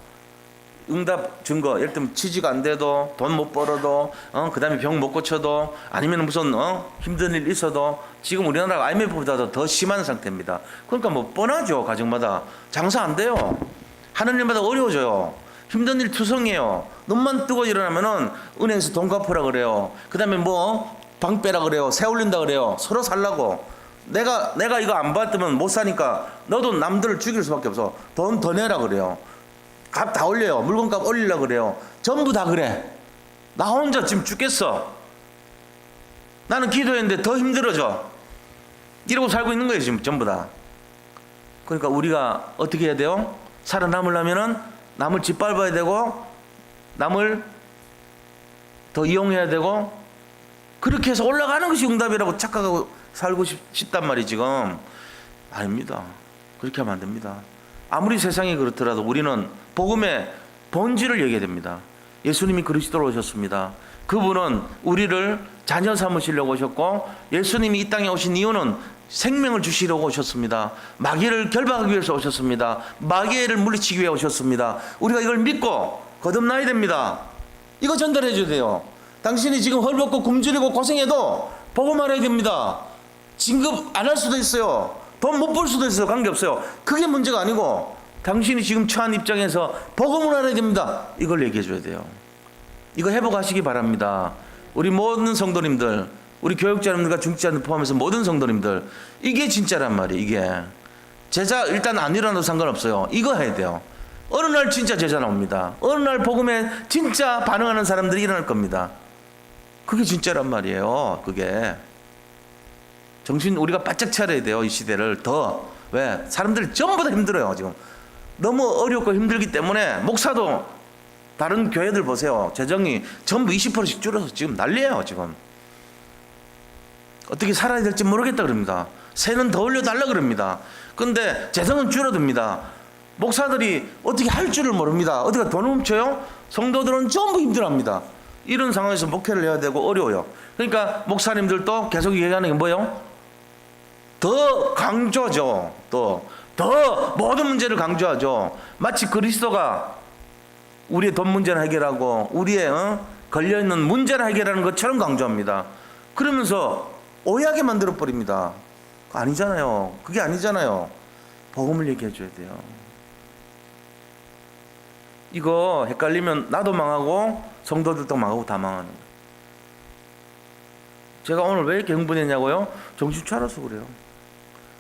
Speaker 1: 응답 증거, 예를 들면 취직 안 돼도, 돈 못 벌어도, 그 다음에 병 못 고쳐도, 아니면 무슨 힘든 일 있어도 지금 우리나라가 IMF보다도 더 심한 상태입니다. 그러니까 뭐 뻔하죠. 가정마다 장사 안 돼요. 하는 일마다 어려워져요. 힘든 일 투성이에요. 눈만 뜨고 일어나면은 은행에서 돈 갚으라 그래요. 그 다음에 뭐 방 빼라 그래요. 세 올린다 그래요. 서로 살라고. 내가 이거 안 받으면 못 사니까 너도 남들을 죽일 수밖에 없어. 돈 더 내라 그래요. 값 다 올려요. 물건값 올리려고 그래요. 전부 다 그래. 나 혼자 지금 죽겠어. 나는 기도했는데 더 힘들어져. 이러고 살고 있는 거예요. 지금 전부 다. 그러니까 우리가 어떻게 해야 돼요? 살아남으려면은 남을 짓밟아야 되고 남을 더 이용해야 되고 그렇게 해서 올라가는 것이 응답이라고 착각하고 살고 싶단 말이 지금. 아닙니다. 그렇게 하면 안 됩니다. 아무리 세상이 그렇더라도 우리는 복음의 본질을 얘기해야 됩니다. 예수님이 그리스도로 오셨습니다. 그분은 우리를 자녀 삼으시려고 오셨고, 예수님이 이 땅에 오신 이유는 생명을 주시려고 오셨습니다. 마귀를 결박하기 위해서 오셨습니다. 마귀를 물리치기 위해 오셨습니다. 우리가 이걸 믿고 거듭나야 됩니다. 이거 전달해 줘야 돼요. 당신이 지금 헐벗고 굶주리고 고생해도 복음 알아야 됩니다. 진급 안 할 수도 있어요. 돈 못 벌 수도 있어요. 관계없어요. 그게 문제가 아니고 당신이 지금 처한 입장에서 복음을 알아야 됩니다. 이걸 얘기해 줘야 돼요. 이거 회복하시기 바랍니다. 우리 모든 성도님들, 우리 교육자님들과 중직자들 포함해서 모든 성도님들, 이게 진짜란 말이에요. 이게 제자 일단 안 일어나도 상관없어요. 이거 해야 돼요. 어느 날 진짜 제자 나옵니다. 어느 날 복음에 진짜 반응하는 사람들이 일어날 겁니다. 그게 진짜란 말이에요. 그게 정신 우리가 바짝 차려야 돼요. 이 시대를 더. 왜? 사람들이 전부 다 힘들어요. 지금 너무 어렵고 힘들기 때문에 목사도 다른 교회들 보세요. 재정이 전부 20%씩 줄어서 지금 난리예요. 지금 어떻게 살아야 될지 모르겠다 그럽니다. 세는 더 올려달라 그럽니다. 근데 재정은 줄어듭니다. 목사들이 어떻게 할 줄을 모릅니다. 어디가 돈 훔쳐요? 성도들은 전부 힘들어합니다. 이런 상황에서 목회를 해야 되고 어려워요. 그러니까 목사님들도 계속 얘기하는 게 뭐예요? 더 강조하죠. 더 모든 문제를 강조하죠. 마치 그리스도가 우리의 돈 문제를 해결하고 우리의 걸려있는 문제를 해결하는 것처럼 강조합니다. 그러면서 오해하게 만들어버립니다. 아니잖아요. 그게 아니잖아요. 복음을 얘기해 줘야 돼요. 이거 헷갈리면 나도 망하고 성도들도 망하고 다 망하는 거예요. 제가 오늘 왜 이렇게 흥분했냐고요? 정신 차려서 그래요.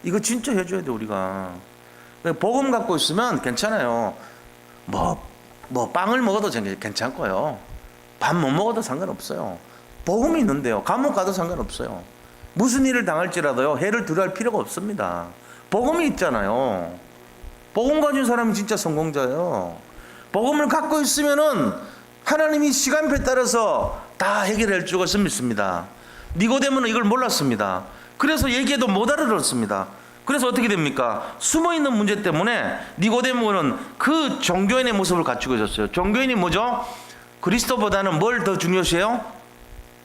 Speaker 1: 이거 진짜 해줘야 돼 우리가. 복음 갖고 있으면 괜찮아요. 뭐 빵을 먹어도 괜찮고요. 밥 못 먹어도 상관없어요. 복음이 있는데요. 감옥 가도 상관없어요. 무슨 일을 당할지라도요. 해를 두려워할 필요가 없습니다. 복음이 있잖아요. 복음 가진 사람이 진짜 성공자예요. 복음을 갖고 있으면은 하나님이 시간표에 따라서 다 해결할 줄 믿습니다. 니고데모는 이걸 몰랐습니다. 그래서 얘기해도 못 알아들었습니다. 그래서 어떻게 됩니까? 숨어있는 문제 때문에 니고데모는 그 종교인의 모습을 갖추고 있었어요. 종교인이 뭐죠? 그리스도보다는 뭘 더 중요시해요?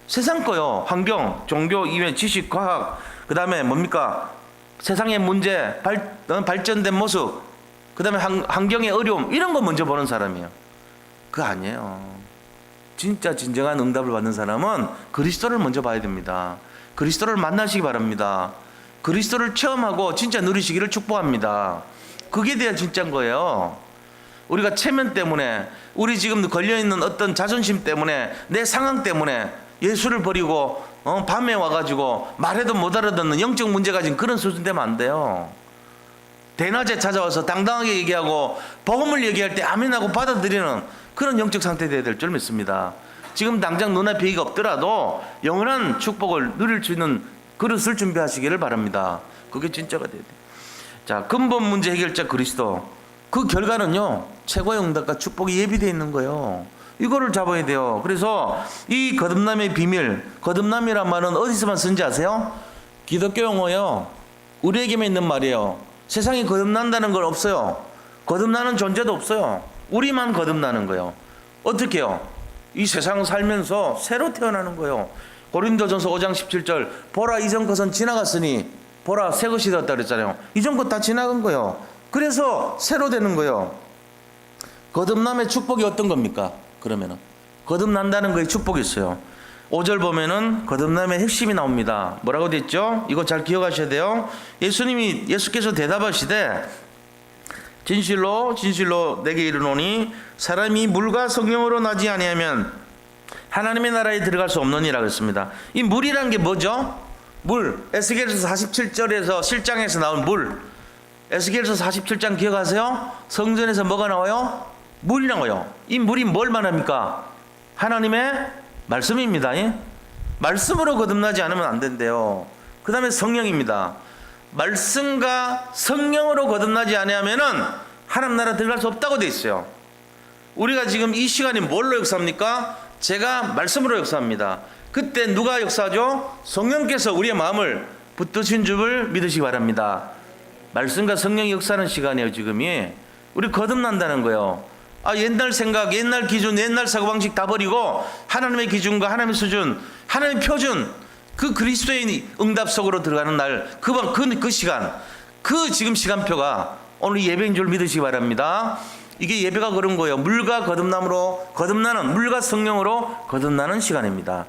Speaker 1: 세상 거요. 환경, 종교 이외 지식, 과학, 그 다음에 뭡니까? 세상의 문제, 발전된 모습, 그 다음에 환경의 어려움, 이런 거 먼저 보는 사람이에요. 그거 아니에요. 진짜 진정한 응답을 받는 사람은 그리스도를 먼저 봐야 됩니다. 그리스도를 만나시기 바랍니다. 그리스도를 체험하고 진짜 누리시기를 축복합니다. 그게 돼야 진짜인 거예요. 우리가 체면 때문에, 우리 지금 걸려있는 어떤 자존심 때문에, 내 상황 때문에 예수를 버리고 밤에 와가지고 말해도 못 알아듣는 영적 문제 가진 그런 수준 되면 안 돼요. 대낮에 찾아와서 당당하게 얘기하고 복음을 얘기할 때 아멘하고 받아들이는 그런 영적 상태 되어야 될 줄 믿습니다. 지금 당장 눈앞에 이가 없더라도 영원한 축복을 누릴 수 있는 그릇을 준비하시기를 바랍니다. 그게 진짜가 돼야 돼요. 자, 근본 문제 해결자 그리스도. 그 결과는요, 최고의 응답과 축복이 예비되어 있는 거예요. 이거를 잡아야 돼요. 그래서 이 거듭남의 비밀, 거듭남이란 말은 어디서만 쓰는지 아세요? 기독교 용어예요. 우리에게만 있는 말이에요. 세상이 거듭난다는 건 없어요. 거듭나는 존재도 없어요. 우리만 거듭나는 거예요. 어떻게 해요? 이 세상 살면서 새로 태어나는 거예요. 고린도전서 5장 17절, 보라 이전 것은 지나갔으니 보라 새 것이 되었다 그랬잖아요. 이전 것 다 지나간 거예요. 그래서 새로 되는 거예요. 거듭남의 축복이 어떤 겁니까? 그러면은 거듭난다는 거에 축복이 있어요. 5절 보면은 거듭남의 핵심이 나옵니다. 뭐라고 됐죠? 이거 잘 기억하셔야 돼요. 예수께서 대답하시되 진실로 진실로 내게 이르노니 사람이 물과 성령으로 나지 아니하면 하나님의 나라에 들어갈 수 없느니라 그랬습니다. 이 물이란 게 뭐죠? 물. 에스겔서 47절에서 실장에서 나온 물. 에스겔서 47장 기억하세요? 성전에서 뭐가 나와요? 물이 나와요. 이 물이 뭘 말합니까? 하나님의 말씀입니다. 말씀으로 거듭나지 않으면 안 된대요. 그 다음에 성령입니다. 말씀과 성령으로 거듭나지 아니하면은 하나님 나라 들어갈 수 없다고 돼 있어요. 우리가 지금 이 시간이 뭘로 역사합니까? 제가 말씀으로 역사합니다. 그때 누가 역사하죠? 성령께서 우리의 마음을 붙드신 줄을 믿으시기 바랍니다. 말씀과 성령이 역사하는 시간이에요. 지금이 우리 거듭난다는 거예요. 옛날 생각, 옛날 기준, 옛날 사고방식 다 버리고 하나님의 기준과 하나님의 수준, 하나님의 표준, 그 그리스도의 응답 속으로 들어가는 날, 그 시간, 그 지금 시간표가 오늘 예배인 줄 믿으시기 바랍니다. 이게 예배가 그런 거예요. 물과 거듭남으로 거듭나는, 물과 성령으로 거듭나는 시간입니다.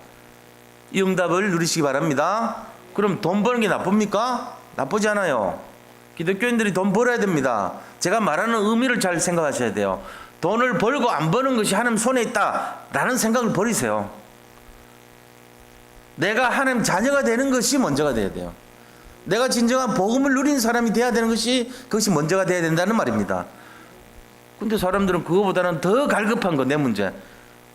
Speaker 1: 이 응답을 누리시기 바랍니다. 그럼 돈 버는 게 나쁩니까? 나쁘지 않아요. 기독교인들이 돈 벌어야 됩니다. 제가 말하는 의미를 잘 생각하셔야 돼요. 돈을 벌고 안 버는 것이 하나님 손에 있다라는 생각을 버리세요. 내가 하나님 자녀가 되는 것이 먼저가 돼야 돼요. 내가 진정한 복음을 누린 사람이 돼야 되는 것이, 그것이 먼저가 돼야 된다는 말입니다. 근데 사람들은 그거보다는 더 갈급한 거, 내 문제.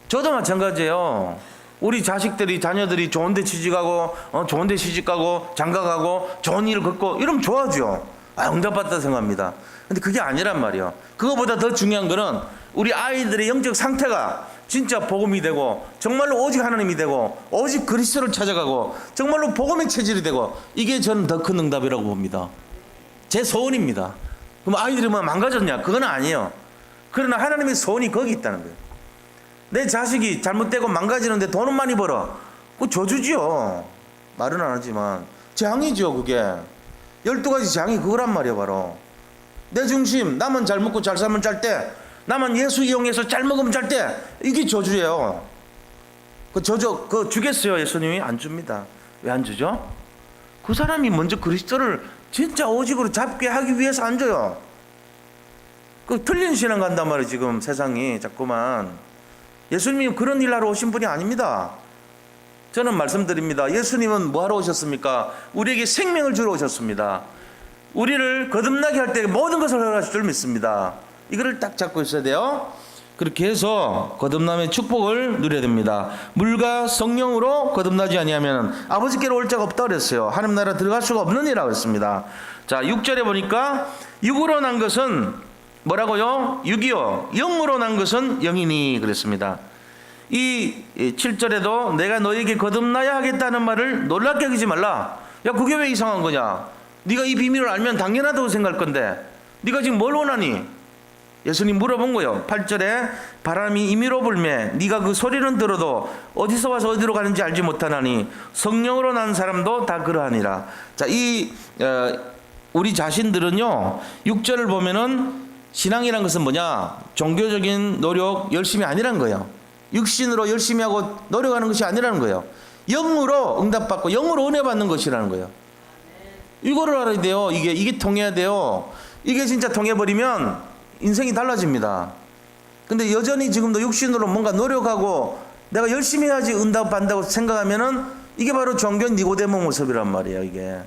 Speaker 1: 저도 마찬가지예요. 우리 자녀들이 좋은 데 취직하고, 좋은 데 시집가고, 장가가고, 좋은 일을 걷고, 이러면 좋아하죠. 응답받다 생각합니다. 근데 그게 아니란 말이에요. 그거보다 더 중요한 거는 우리 아이들의 영적 상태가 진짜 복음이 되고, 정말로 오직 하나님이 되고, 오직 그리스도를 찾아가고, 정말로 복음의 체질이 되고, 이게 저는 더 큰 응답이라고 봅니다. 제 소원입니다. 그럼 아이들이 뭐 망가졌냐? 그건 아니에요. 그러나 하나님의 소원이 거기 있다는 거예요. 내 자식이 잘못되고 망가지는데 돈은 많이 벌어. 그거 저주지요. 말은 안 하지만 재앙이죠. 그게 12가지 재앙이 그거란 말이에요. 바로 내 중심, 나만 잘 먹고 잘 살면 잘 때, 나만 예수 이용해서 잘 먹으면 잘 때, 이게 저주예요. 그 저주, 그거 주겠어요? 예수님이 안 줍니다. 왜 안 주죠? 그 사람이 먼저 그리스도를 진짜 오직으로 잡게 하기 위해서 안 줘요. 그 틀린 신앙 간단 말이에요. 지금 세상이 자꾸만. 예수님이 그런 일 하러 오신 분이 아닙니다. 저는 말씀드립니다. 예수님은 뭐 하러 오셨습니까? 우리에게 생명을 주러 오셨습니다. 우리를 거듭나게 할 때 모든 것을 허락하실 줄 믿습니다. 이거를 딱 잡고 있어야 돼요. 그렇게 해서 거듭남의 축복을 누려야 됩니다. 물과 성령으로 거듭나지 아니하면 아버지께로 올 자가 없다고 그랬어요. 하나님 나라 들어갈 수가 없는 이라고 했습니다. 자, 6절에 보니까 육으로 난 것은 뭐라고요? 육이요. 영으로 난 것은 영이니 그랬습니다. 이 7절에도 내가 너에게 거듭나야 하겠다는 말을 놀랍게 여기지 말라. 야, 그게 왜 이상한 거냐? 네가 이 비밀을 알면 당연하다고 생각할 건데 네가 지금 뭘 원하니? 예수님 물어본 거예요. 8절에 바람이 임의로 불매 네가 그 소리는 들어도 어디서 와서 어디로 가는지 알지 못하나니 성령으로 난 사람도 다 그러하니라. 자, 우리 자신들은요 6절을 보면은 신앙이란 것은 뭐냐? 종교적인 노력, 열심이 아니라는 거예요. 육신으로 열심히 하고 노력하는 것이 아니라는 거예요. 영으로 응답받고 영으로 은혜 받는 것이라는 거예요. 이거를 알아야 돼요. 이게 통해야 돼요. 이게 진짜 통해버리면 인생이 달라집니다. 근데 여전히 지금도 육신으로 뭔가 노력하고 내가 열심히 해야지 응답받는다고 생각하면은 이게 바로 종교 니고데모 모습이란 말이에요. 이게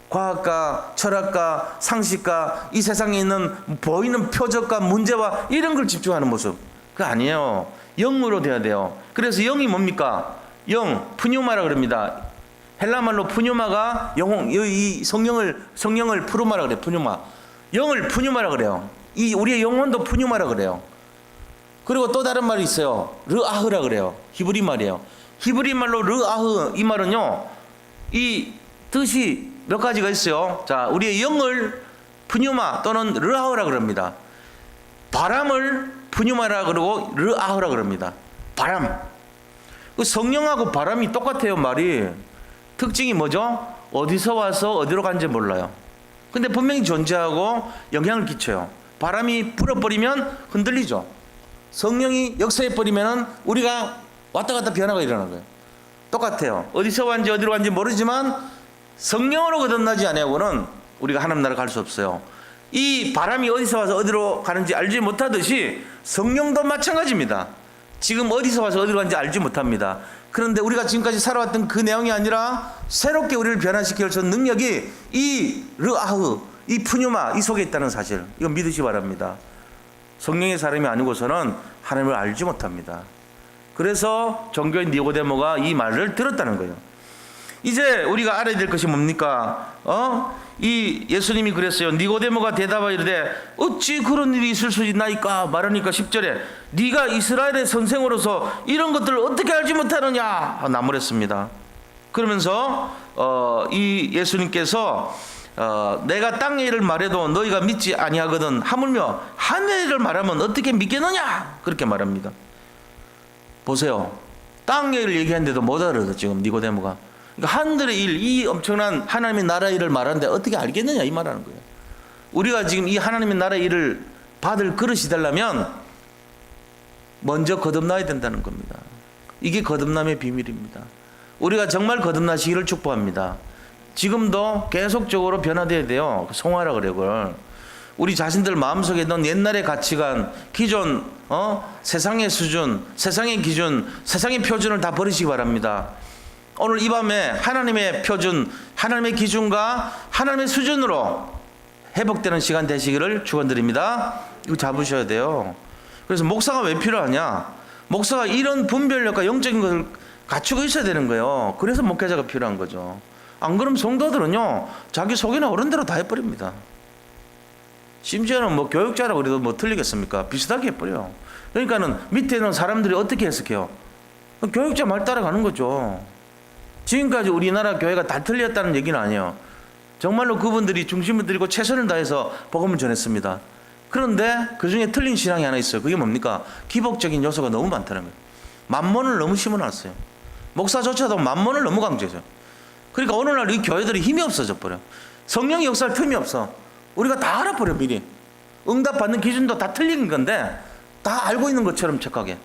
Speaker 1: 과학과 철학과 상식과 이 세상에 있는 보이는 표적과 문제와 이런 걸 집중하는 모습, 그거 아니에요. 영으로 돼야 돼요. 그래서 영이 뭡니까? 영, 푸뉴마라 그럽니다. 헬라말로 푸뉴마가 이 성령을 푸르마라 그래요. 푸뉴마. 영을 푸뉴마라 그래요. 이 우리의 영혼도 푸뉴마라 그래요. 그리고 또 다른 말이 있어요. 르아흐라 그래요. 히브리 말이에요. 히브리 말로 르아흐, 이 말은요, 이 뜻이 몇 가지가 있어요. 자, 우리의 영을 푸뉴마 또는 르아흐라 그럽니다. 바람을 푸뉴마라 그러고 르아흐라 그럽니다. 바람. 그 성령하고 바람이 똑같아요. 말이. 특징이 뭐죠? 어디서 와서 어디로 간지 몰라요. 근데 분명히 존재하고 영향을 끼쳐요. 바람이 불어버리면 흔들리죠. 성령이 역사해버리면 우리가 왔다 갔다 변화가 일어나는 거예요. 똑같아요. 어디서 왔는지 어디로 갔는지 모르지만 성령으로 거듭나지 아니하고는 우리가 하나님 나라 갈 수 없어요. 이 바람이 어디서 와서 어디로 가는지 알지 못하듯이 성령도 마찬가지입니다. 지금 어디서 와서 어디로 가는지 알지 못합니다. 그런데 우리가 지금까지 살아왔던 그 내용이 아니라 새롭게 우리를 변화시킬 수 있는 능력이 이 르아흐, 이 푸뉴마, 이 속에 있다는 사실, 이거 믿으시 바랍니다. 성령의 사람이 아니고서는 하나님을 알지 못합니다. 그래서 종교인 니고데모가 이 말을 들었다는 거예요. 이제 우리가 알아야 될 것이 뭡니까? 이 예수님이 그랬어요. 니고데모가 대답하여 이르되 어찌 그런 일이 있을 수 있나이까 말하니까 10절에 네가 이스라엘의 선생으로서 이런 것들을 어떻게 알지 못하느냐 나무랬습니다. 그러면서 이 예수님께서 내가 땅의 일을 말해도 너희가 믿지 아니하거든 하물며 하늘의 일을 말하면 어떻게 믿겠느냐 그렇게 말합니다. 보세요. 땅의 일을 얘기하는데도 못 알아듣어 지금 니고데모가. 그러니까 하늘의 일, 이 엄청난 하나님의 나라 일을 말하는데 어떻게 알겠느냐 이 말하는 거예요. 우리가 지금 이 하나님의 나라 일을 받을 그릇이 되려면 먼저 거듭나야 된다는 겁니다. 이게 거듭남의 비밀입니다. 우리가 정말 거듭나시기를 축복합니다. 지금도 계속적으로 변화돼야 돼요. 성화라 그래요 그걸. 우리 자신들 마음속에 있는 옛날의 가치관, 기존 세상의 수준, 세상의 기준, 세상의 표준을 다 버리시기 바랍니다. 오늘 이 밤에 하나님의 표준, 하나님의 기준과 하나님의 수준으로 회복되는 시간 되시기를 축원드립니다. 이거 잡으셔야 돼요. 그래서 목사가 왜 필요하냐? 목사가 이런 분별력과 영적인 것을 갖추고 있어야 되는 거예요. 그래서 목회자가 필요한 거죠. 안 그러면 성도들은요 자기 속이나 어른 대로 다 해버립니다. 심지어는 뭐 교육자라고 그래도 뭐 틀리겠습니까? 비슷하게 해버려요. 그러니까는 밑에 있는 사람들이 어떻게 해석해요? 교육자 말 따라가는 거죠. 지금까지 우리나라 교회가 다 틀렸다는 얘기는 아니에요. 정말로 그분들이 중심을 들이고 최선을 다해서 복음을 전했습니다. 그런데 그 중에 틀린 신앙이 하나 있어요. 그게 뭡니까? 기복적인 요소가 너무 많다는 거예요. 만몬을 너무 심어놨어요. 목사조차도 만몬을 너무 강조해요. 그러니까 오늘날 이 교회들이 힘이 없어져 버려. 성령의 역사할 틈이 없어. 우리가 다 알아버려 미리. 응답받는 기준도 다 틀린 건데 다 알고 있는 것처럼 착하게.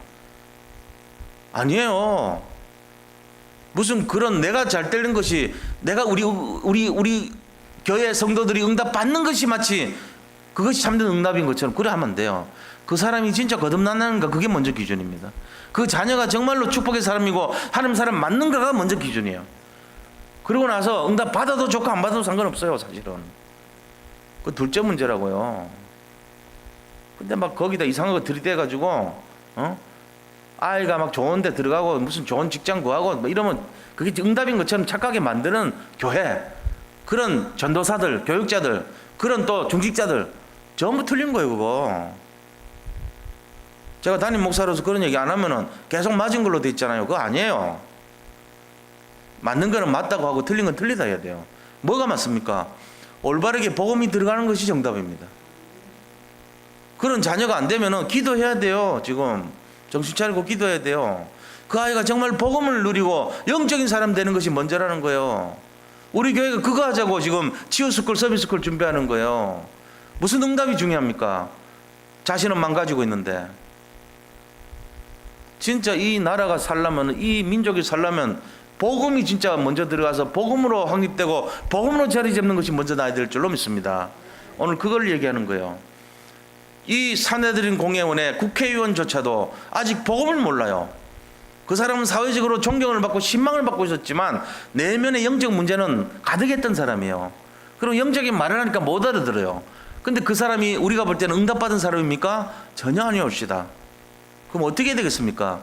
Speaker 1: 아니에요. 무슨 그런 내가 잘 되는 것이 내가 우리 교회 성도들이 응답 받는 것이 마치 그것이 참된 응답인 것처럼 그래 하면 안 돼요. 그 사람이 진짜 거듭났는가 그게 먼저 기준입니다. 그 자녀가 정말로 축복의 사람이고 하나님 사람 맞는가가 먼저 기준이에요. 그러고 나서 응답 받아도 좋고 안 받아도 상관없어요 사실은. 그 둘째 문제라고요. 근데 막 거기다 이상한 거 들이대가지고 아이가 막 좋은 데 들어가고 무슨 좋은 직장 구하고 뭐 이러면 그게 응답인 것처럼 착하게 만드는 교회, 그런 전도사들, 교육자들, 그런 또 중직자들 전부 틀린 거예요 그거. 제가 담임 목사로서 그런 얘기 안 하면은 계속 맞은 걸로 돼 있잖아요. 그거 아니에요. 맞는 거는 맞다고 하고 틀린 건 틀리다 해야 돼요. 뭐가 맞습니까? 올바르게 복음이 들어가는 것이 정답입니다. 그런 자녀가 안 되면은 기도해야 돼요. 지금 정신 차리고 기도해야 돼요. 그 아이가 정말 복음을 누리고 영적인 사람 되는 것이 먼저라는 거예요. 우리 교회가 그거 하자고 지금 치유스쿨 서비스쿨 준비하는 거예요. 무슨 응답이 중요합니까? 자신은 망가지고 있는데. 진짜 이 나라가 살려면, 이 민족이 살려면 복음이 진짜 먼저 들어가서 복음으로 확립되고 복음으로 자리 잡는 것이 먼저 나야 될 줄로 믿습니다. 오늘 그걸 얘기하는 거예요. 이 사내들인 공회원의 국회의원조차도 아직 복음을 몰라요. 그 사람은 사회적으로 존경을 받고 신망을 받고 있었지만 내면의 영적 문제는 가득했던 사람이에요. 그리고 영적인 말을 하니까 못 알아들어요. 근데 그 사람이 우리가 볼 때는 응답받은 사람입니까? 전혀 아니옵시다. 그럼 어떻게 해야 되겠습니까?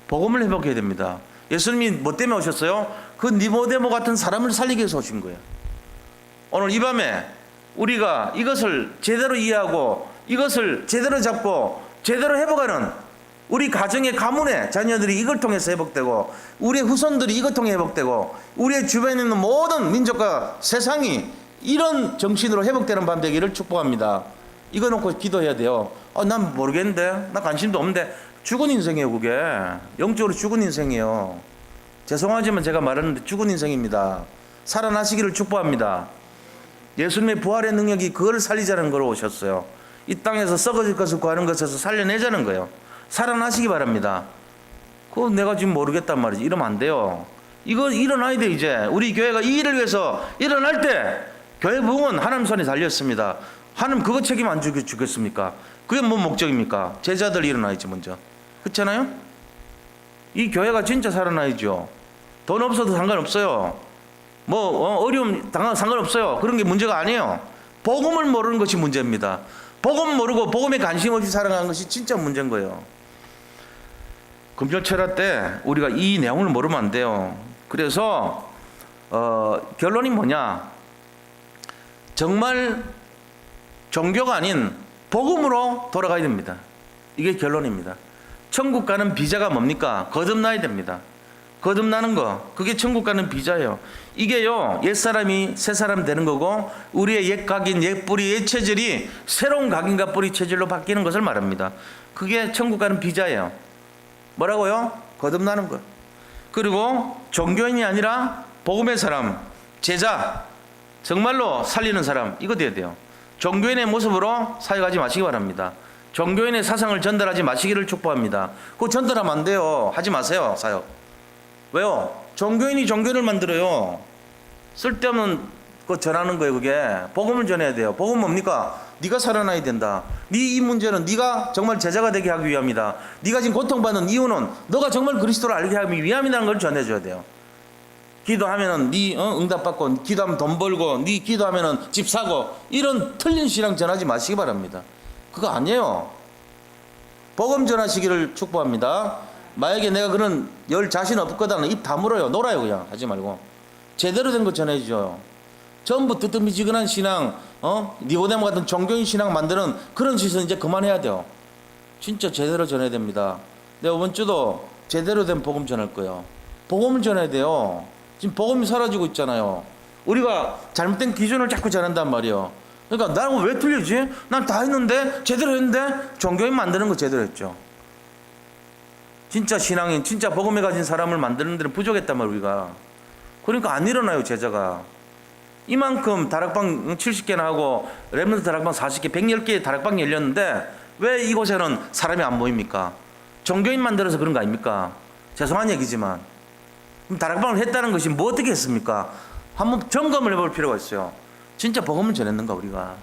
Speaker 1: 복음을 회복해야 됩니다. 예수님이 뭐 때문에 오셨어요? 그 니고데모 같은 사람을 살리기 위해서 오신 거예요. 오늘 이 밤에 우리가 이것을 제대로 이해하고 이것을 제대로 잡고 제대로 회복하는 우리 가정의 가문의 자녀들이 이걸 통해서 회복되고 우리의 후손들이 이걸 통해 회복되고 우리의 주변에 있는 모든 민족과 세상이 이런 정신으로 회복되는 밤 되기를 축복합니다. 이거 놓고 기도해야 돼요. 난 모르겠는데, 나 관심도 없는데. 죽은 인생이에요 그게. 영적으로 죽은 인생이에요. 죄송하지만 제가 말하는데 죽은 인생입니다. 살아나시기를 축복합니다. 예수님의 부활의 능력이 그걸 살리자는 거로 오셨어요. 이 땅에서 썩어질 것을 구하는 것에서 살려내자는 거예요. 살아나시기 바랍니다. 그거 내가 지금 모르겠단 말이지. 이러면 안 돼요. 이거 일어나야 돼. 이제 우리 교회가 이 일을 위해서 일어날 때 교회 부흥은 하나님 손에 달렸습니다. 하나님 그거 책임 안 주겠습니까? 그게 뭔 목적입니까? 제자들 일어나야지 먼저. 그렇잖아요? 이 교회가 진짜 살아나야죠. 돈 없어도 상관없어요. 어려움 당하면 상관없어요. 그런 게 문제가 아니에요. 복음을 모르는 것이 문제입니다. 복음 모르고 복음에 관심 없이 살아가는 것이 진짜 문제인 거예요. 금요철야 때 우리가 이 내용을 모르면 안 돼요. 그래서 결론이 뭐냐? 정말 종교가 아닌 복음으로 돌아가야 됩니다. 이게 결론입니다. 천국 가는 비자가 뭡니까? 거듭나야 됩니다. 거듭나는 거, 그게 천국 가는 비자예요. 이게요, 옛사람이 새사람 되는 거고, 우리의 옛 각인, 옛 뿌리, 옛 체질이 새로운 각인과 뿌리 체질로 바뀌는 것을 말합니다. 그게 천국 가는 비자예요. 뭐라고요? 거듭나는 거. 그리고 종교인이 아니라 복음의 사람, 제자, 정말로 살리는 사람, 이거 돼야 돼요. 종교인의 모습으로 사역하지 마시기 바랍니다. 종교인의 사상을 전달하지 마시기를 축복합니다. 그거 전달하면 안 돼요. 하지 마세요, 사역. 왜요? 종교인이 종교를 만들어요. 쓸데없는 거 전하는 거예요. 그게 복음을 전해야 돼요. 복음 뭡니까? 네가 살아나야 된다. 네 이 문제는 네가 정말 제자가 되게 하기 위함이다. 네가 지금 고통받는 이유는 너가 정말 그리스도를 알게 하기 위함이라는 걸 전해줘야 돼요. 기도하면은 네 응답받고, 기도하면 돈 벌고, 네 기도하면은 집 사고, 이런 틀린 신앙 전하지 마시기 바랍니다. 그거 아니에요. 복음 전하시기를 축복합니다. 만약에 내가 그런 열 자신 없거든, 입 다물어요. 놀아요. 그냥 하지 말고 제대로 된 거 전해줘요. 전부 뜨뜻미지근한 신앙, 니고데모 같은 종교인 신앙 만드는 그런 짓은 이제 그만해야 돼요. 진짜 제대로 전해야 됩니다. 내가 이번 주도 제대로 된 복음 전할 거예요. 복음을 전해야 돼요. 지금 복음이 사라지고 있잖아요. 우리가 잘못된 기준을 자꾸 전한단 말이에요. 그러니까 나는 왜 틀리지? 난 다 했는데, 제대로 했는데. 종교인 만드는 거 제대로 했죠. 진짜 신앙인, 진짜 복음에 가진 사람을 만드는 데는 부족했단 말이에요, 우리가. 그러니까 안 일어나요, 제자가. 이만큼 다락방 70개나 하고 렘넌트 다락방 40개, 110개의 다락방이 열렸는데 왜 이곳에는 사람이 안 모입니까? 종교인 만들어서 그런 거 아닙니까? 죄송한 얘기지만. 그럼 다락방을 했다는 것이 뭐 어떻게 했습니까? 한번 점검을 해볼 필요가 있어요. 진짜 복음을 전했는가, 우리가?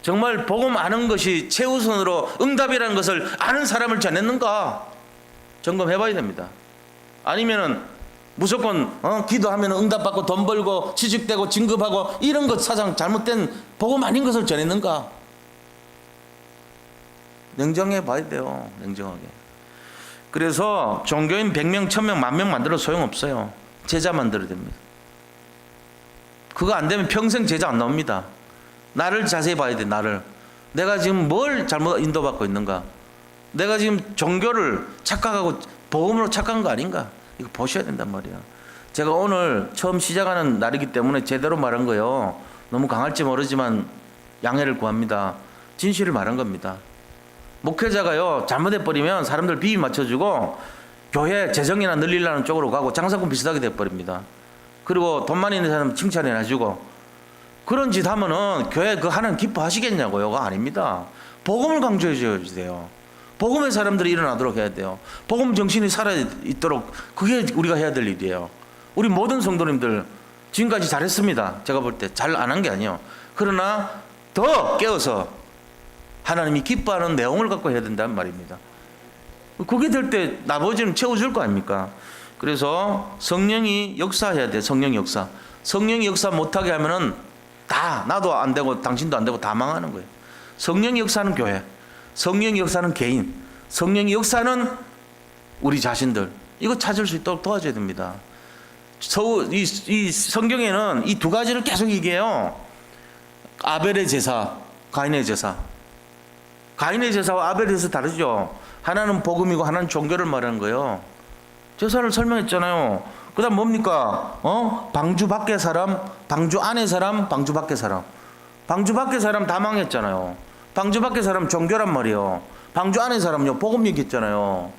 Speaker 1: 정말 복음 아는 것이 최우선으로 응답이라는 것을 아는 사람을 전했는가? 점검해봐야 됩니다. 아니면은 무조건 기도하면 응답받고 돈 벌고 취직되고 진급하고 이런 것 사상 잘못된 복음 아닌 것을 전했는가? 냉정해 봐야 돼요. 냉정하게. 그래서 종교인 100명, 1000명, 10,000명 만들어 소용없어요. 제자 만들어야 됩니다. 그거 안 되면 평생 제자 안 나옵니다. 나를 자세히 봐야 돼. 나를. 내가 지금 뭘 잘못 인도받고 있는가? 내가 지금 종교를 착각하고 복음으로 착각한 거 아닌가? 이거 보셔야 된단 말이야. 제가 오늘 처음 시작하는 날이기 때문에 제대로 말한 거예요. 너무 강할지 모르지만 양해를 구합니다. 진실을 말한 겁니다. 목회자가요, 잘못해버리면 사람들 비위 맞춰주고 교회 재정이나 늘리려는 쪽으로 가고 장사꾼 비슷하게 돼버립니다. 그리고 돈 많이 있는 사람 칭찬해주고 그런 짓 하면은 교회 그 하나님 기뻐하시겠냐고요? 그거 아닙니다. 복음을 강조해줘야 돼요. 복음의 사람들이 일어나도록 해야 돼요. 복음 정신이 살아있도록 그게 우리가 해야 될 일이에요. 우리 모든 성도님들 지금까지 잘했습니다. 제가 볼 때 잘 안 한 게 아니에요. 그러나 더 깨어서 하나님이 기뻐하는 내용을 갖고 해야 된다는 말입니다. 그게 될 때 나머지는 채워줄 거 아닙니까? 그래서 성령이 역사해야 돼. 성령 역사. 성령이 역사 못하게 하면은 다 나도 안 되고 당신도 안 되고 다 망하는 거예요. 성령이 역사는 교회, 성령이 역사는 개인, 성령이 역사는 우리 자신들, 이거 찾을 수 있도록 도와줘야 됩니다. 이 성경에는 이 두 가지를 계속 얘기해요. 아벨의 제사, 가인의 제사. 가인의 제사와 아벨의 제사 다르죠. 하나는 복음이고 하나는 종교를 말하는 거예요. 제사를 설명했잖아요. 그 다음 뭡니까? 방주 밖의 사람, 방주 안의 사람, 방주 밖의 사람. 방주 밖의 사람 다 망했잖아요. 방주 밖의 사람 종교란 말이에요. 방주 안의 사람요, 복음 얘기했잖아요.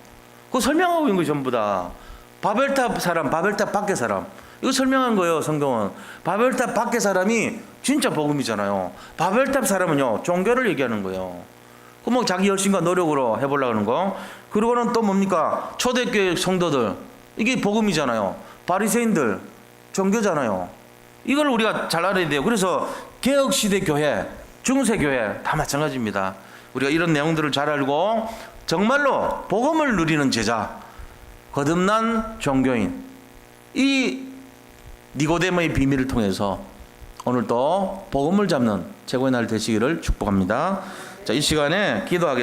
Speaker 1: 그거 설명하고 있는 거예요, 전부 다. 바벨탑 사람, 바벨탑 밖의 사람. 이거 설명한 거예요, 성경은. 바벨탑 밖의 사람이 진짜 복음이잖아요. 바벨탑 사람은요, 종교를 얘기하는 거예요. 그 뭐 자기 열심과 노력으로 해보려고 하는 거. 그리고는 또 뭡니까? 초대교회 성도들. 이게 복음이잖아요. 바리새인들 종교잖아요. 이걸 우리가 잘 알아야 돼요. 그래서 개혁시대 교회, 중세교회 다 마찬가지입니다. 우리가 이런 내용들을 잘 알고 정말로 복음을 누리는 제자, 거듭난 종교인, 이 니고데모의 비밀을 통해서 오늘도 복음을 잡는 최고의 날 되시기를 축복합니다. 자, 이 시간에 기도하겠습니다.